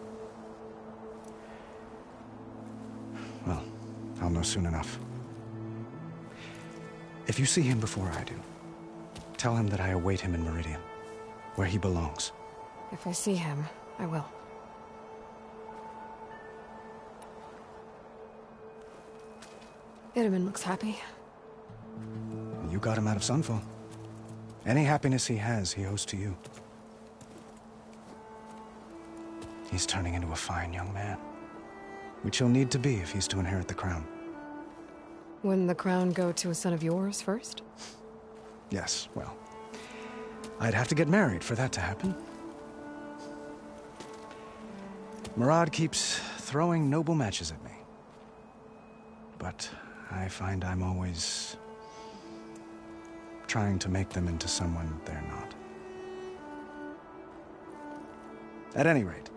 Well, I'll know soon enough. If you see him before I do, tell him that I await him in Meridian, where he belongs. If I see him, I will. Itamen looks happy. You got him out of Sunfall. Any happiness he has, he owes to you. He's turning into a fine young man, which he'll need to be if he's to inherit the crown. Wouldn't the crown go to a son of yours first? Yes, well, I'd have to get married for that to happen. Murad keeps throwing noble matches at me. But I find I'm always trying to make them into someone they're not. At any rate,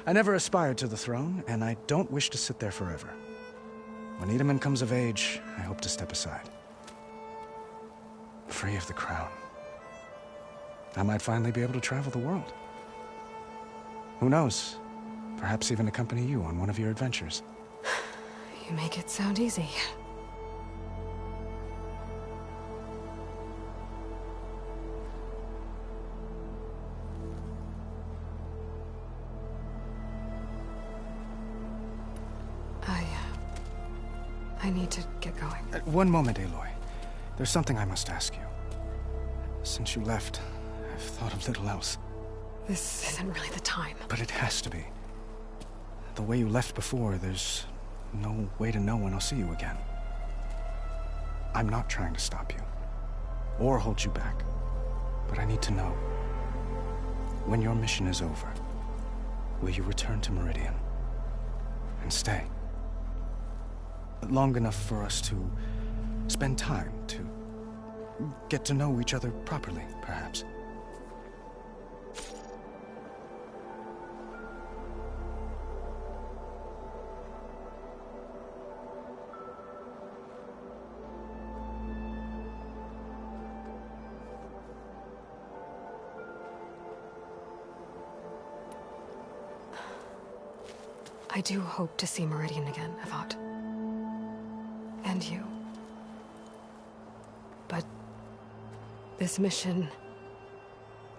I never aspired to the throne, and I don't wish to sit there forever. When Itamen comes of age, I hope to step aside. Free of the crown. I might finally be able to travel the world. Who knows? Perhaps even accompany you on one of your adventures. You make it sound easy. I need to get going. One moment, Aloy. There's something I must ask you. Since you left, I've thought of little else. This isn't really the time. But it has to be. The way you left before, there's no way to know when I'll see you again. I'm not trying to stop you, or hold you back. But I need to know, when your mission is over, will you return to Meridian? And stay? Long enough for us to spend time, to get to know each other properly, perhaps. I do hope to see Meridian again, Avad. And you. But this mission,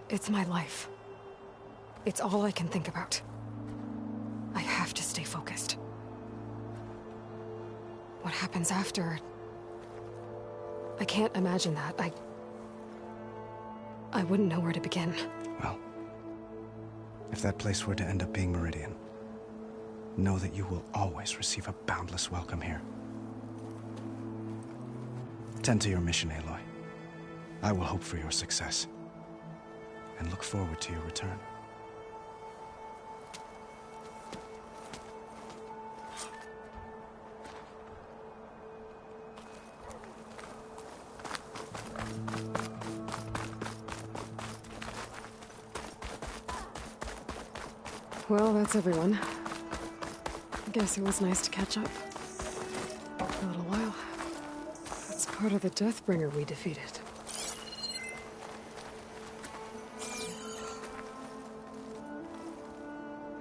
it's my life. It's all I can think about. I have to stay focused. What happens after? I can't imagine that. I wouldn't know where to begin. Well, if that place were to end up being Meridian, know that you will always receive a boundless welcome here. Tend to your mission, Aloy. I will hope for your success, and look forward to your return. Well, that's everyone. I guess it was nice to catch up. For a little while. That's part of the Deathbringer we defeated.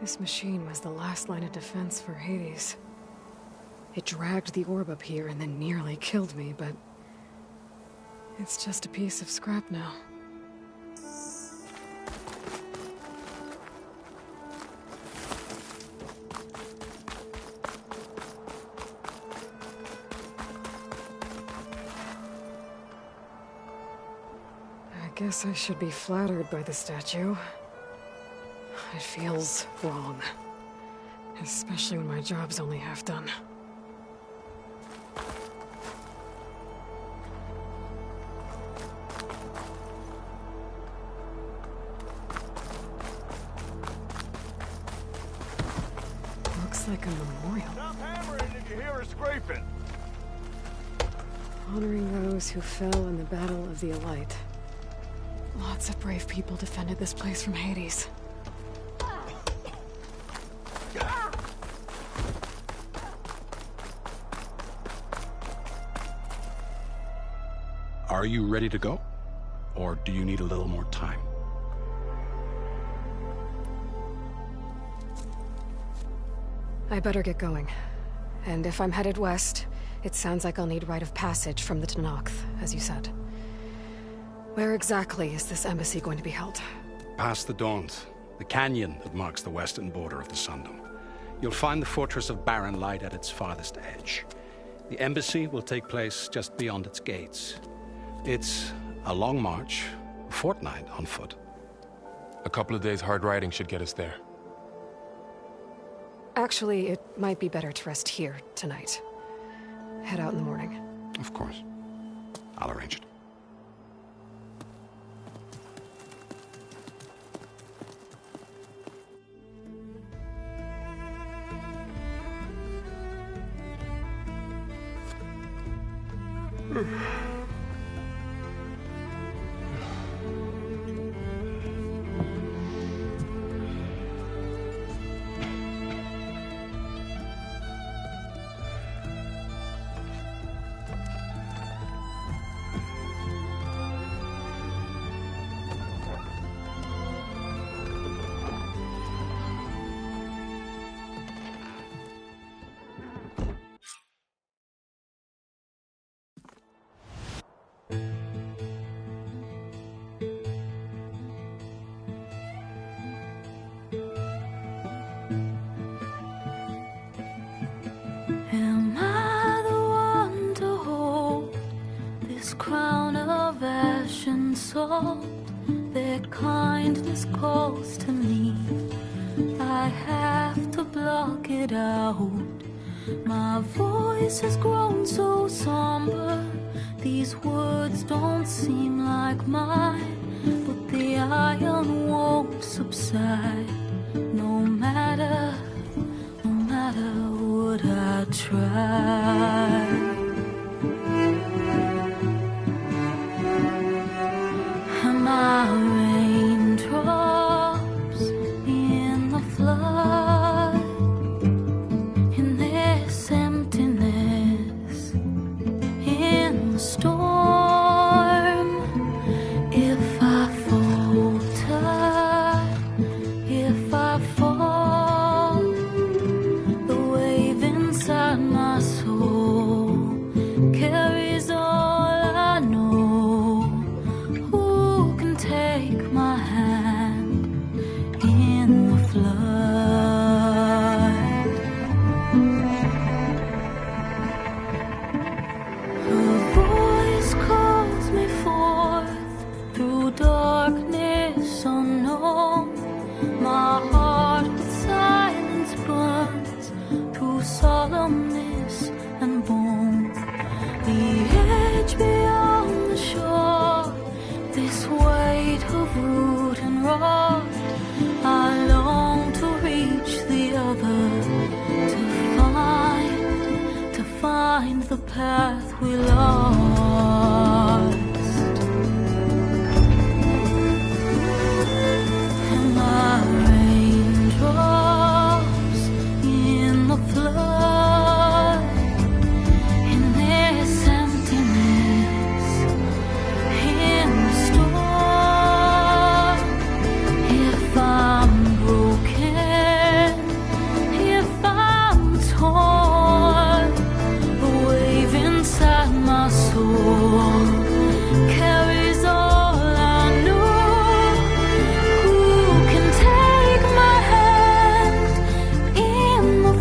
This machine was the last line of defense for Hades. It dragged the orb up here and then nearly killed me, but it's just a piece of scrap now. I guess I should be flattered by the statue. It feels wrong. Especially when my job's only half done. Looks like a memorial. Stop hammering if you hear a scraping. Honoring those who fell in the Battle of the Elite. Lots of brave people defended this place from Hades. Are you ready to go? Or do you need a little more time? I better get going. And if I'm headed west, it sounds like I'll need rite of passage from the Tenakth, as you said. Where exactly is this embassy going to be held? Past the Daunt, the canyon that marks the western border of the Sundom. You'll find the fortress of Barren Light at its farthest edge. The embassy will take place just beyond its gates. It's a long march, a fortnight on foot. A couple of days hard riding should get us there. Actually, it might be better to rest here tonight. Head out in the morning. Of course. I'll arrange it. Am I the one to hold this crown of ash and salt? Their kindness calls to me. I have to block it out. My voice has grown so somber. These words don't seem like mine, but the iron won't subside. No matter what I try. And my raindrops in the flood, in this emptiness, in the storm. If I falter, if I fall, the wave inside my soul carries all I know. Who can take my hand in the flood? Her voice calls me forth through darkness unknown. My heart with silence burns through solemnness and bone. The edge beyond the shore, this weight of root and rod. I long to reach the other, to find the path we lost. And my raindrops in the flood, in this emptiness, in the storm. If I'm broken, if I'm torn, the wave inside my soul carries all I know. Who can take my hand in the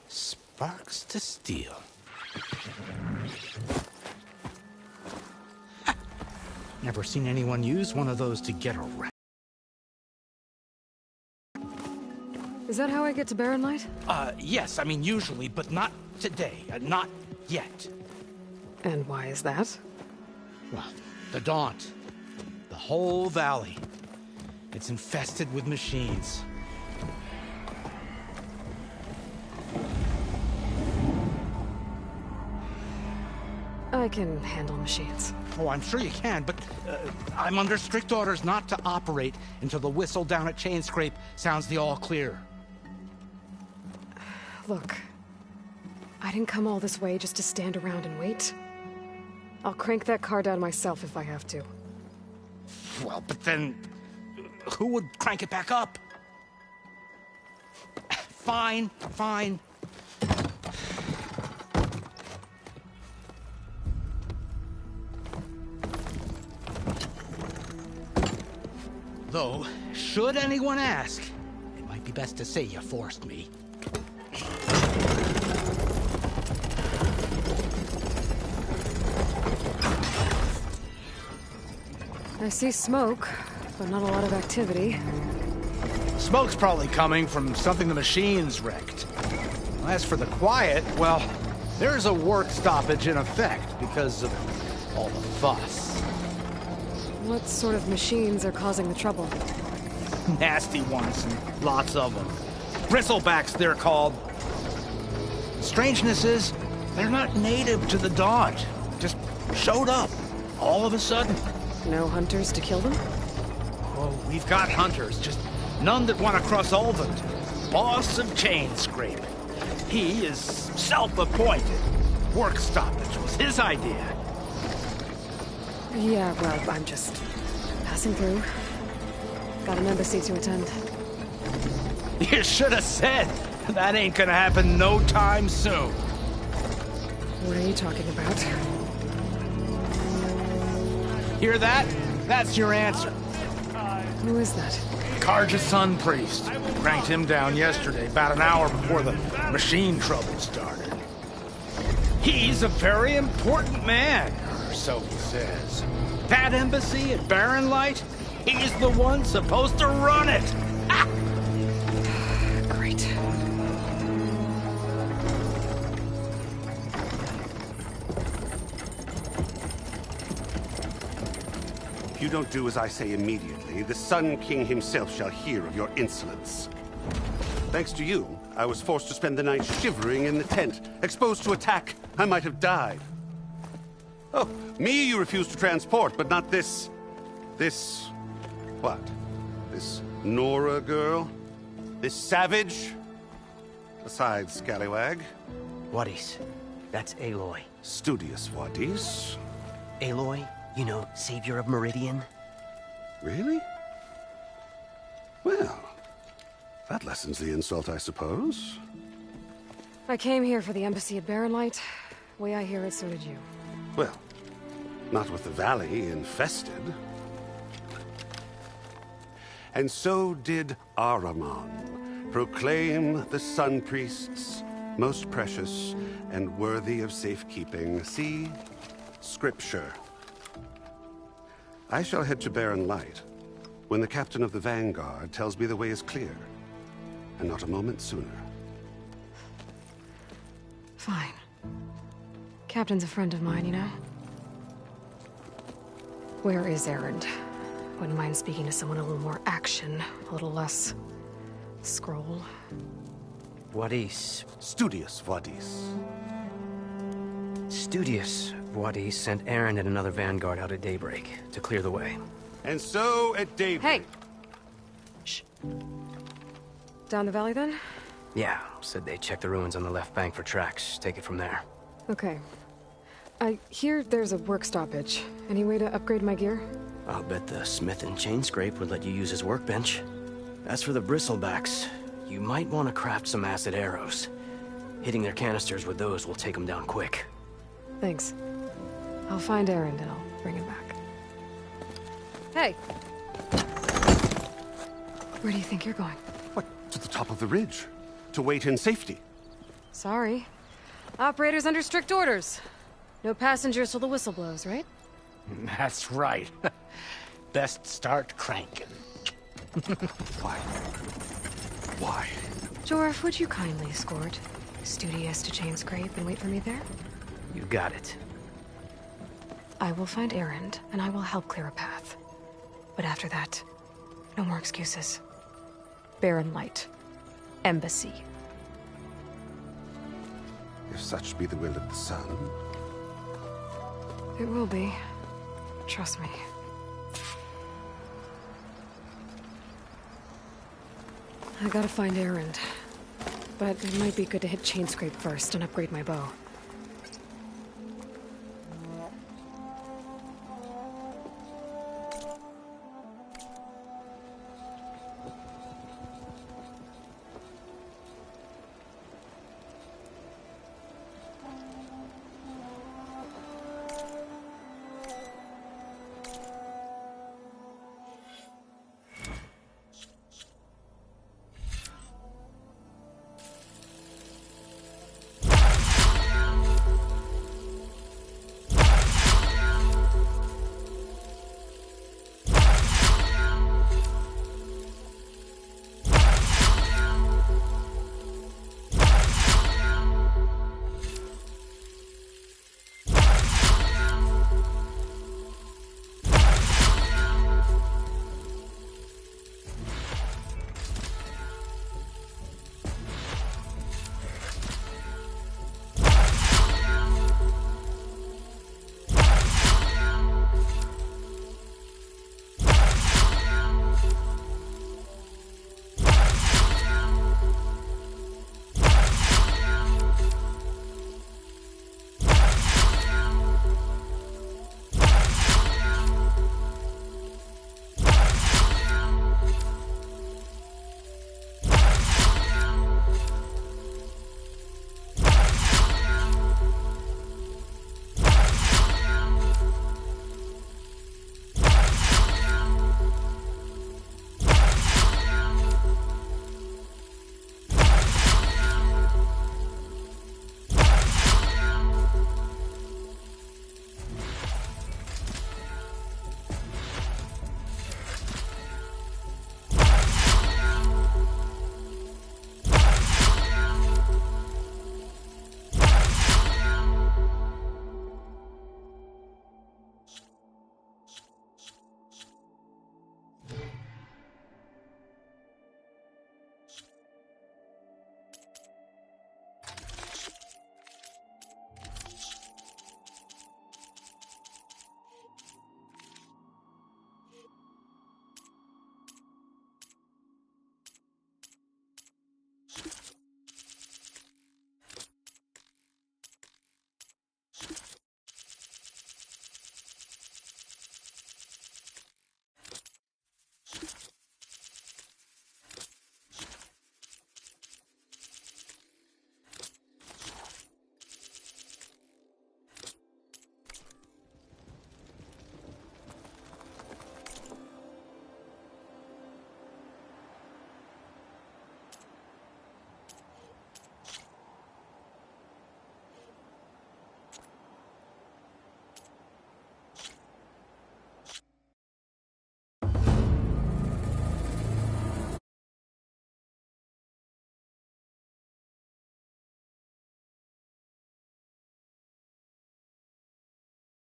Sparks to steel. Never seen anyone use one of those to get around. Is that how I get to Barren Light? Yes, I mean usually, but not today. Not yet. And why is that? Well, the Daunt. The whole valley. It's infested with machines. I can handle machines. Oh, I'm sure you can, but I'm under strict orders not to operate until the whistle down at Chainscrape sounds the all clear. Look, I didn't come all this way just to stand around and wait. I'll crank that car down myself if I have to. Well, but then who would crank it back up? Fine, fine. Though, should anyone ask, it might be best to say you forced me. I see smoke, but not a lot of activity. Smoke's probably coming from something the machines wrecked. As for the quiet, well, there's a work stoppage in effect because of all the fuss. What sort of machines are causing the trouble? Nasty ones, and lots of them. Bristlebacks, they're called. The strangeness is, they're not native to the Daunt. Just showed up, all of a sudden. No hunters to kill them? Oh, we've got hunters, just none that want to cross over. Boss of Chainscrape. He is self-appointed. Work stoppage was his idea. Yeah, well, I'm just passing through. Got an embassy to attend. You should have said. That ain't gonna happen no time soon. What are you talking about? Hear that? That's your answer. Who is that? Karja's son priest. Cranked him down yesterday, about an hour before the machine trouble started. He's a very important man, or so he says. That embassy at Barren Light, he's the one supposed to run it. Ha! Great. If you don't do as I say immediately, the Sun King himself shall hear of your insolence. Thanks to you, I was forced to spend the night shivering in the tent. Exposed to attack, I might have died. Oh, me you refused to transport, but not this... what? This Nora girl? This savage? Besides, scallywag. Wadis. That's Aloy. Studious Wadis. Aloy, you know, savior of Meridian. Really? Well, that lessens the insult, I suppose. I came here for the embassy at Barren Light. Way I hear it, so did you. Well, not with the valley infested. And so did Ahriman proclaim the Sun Priests most precious and worthy of safekeeping. See? Scripture. I shall head to Barren Light when the captain of the Vanguard tells me the way is clear, and not a moment sooner. Fine. Captain's a friend of mine, you know? Where is Erend? Wouldn't mind speaking to someone a little more action, a little less... scroll. Wadis. Studious Wadis. Studious Wadis sent Erend and another Vanguard out at daybreak to clear the way. And so at daybreak... Hey! Shh. Down the valley, then? Yeah, said they checked the ruins on the left bank for tracks. Take it from there. Okay. I hear there's a work stoppage. Any way to upgrade my gear? I'll bet the smith and chain scrape would let you use his workbench. As for the bristlebacks, you might want to craft some acid arrows. Hitting their canisters with those will take them down quick. Thanks. I'll find Erend and I'll bring him back. Hey! Where do you think you're going? What? To the top of the ridge. To wait in safety. Sorry. Operator's under strict orders. No passengers till the whistle blows, right? That's right. Best start cranking. Why? Why? Jorf, would you kindly escort Studious to Chain Scrape and wait for me there? You got it. I will find Erend, and I will help clear a path. But after that, no more excuses. Barren Light. Embassy. If such be the will of the sun... It will be. Trust me. I gotta find Erend. But it might be good to hit Chain Scrape first and upgrade my bow.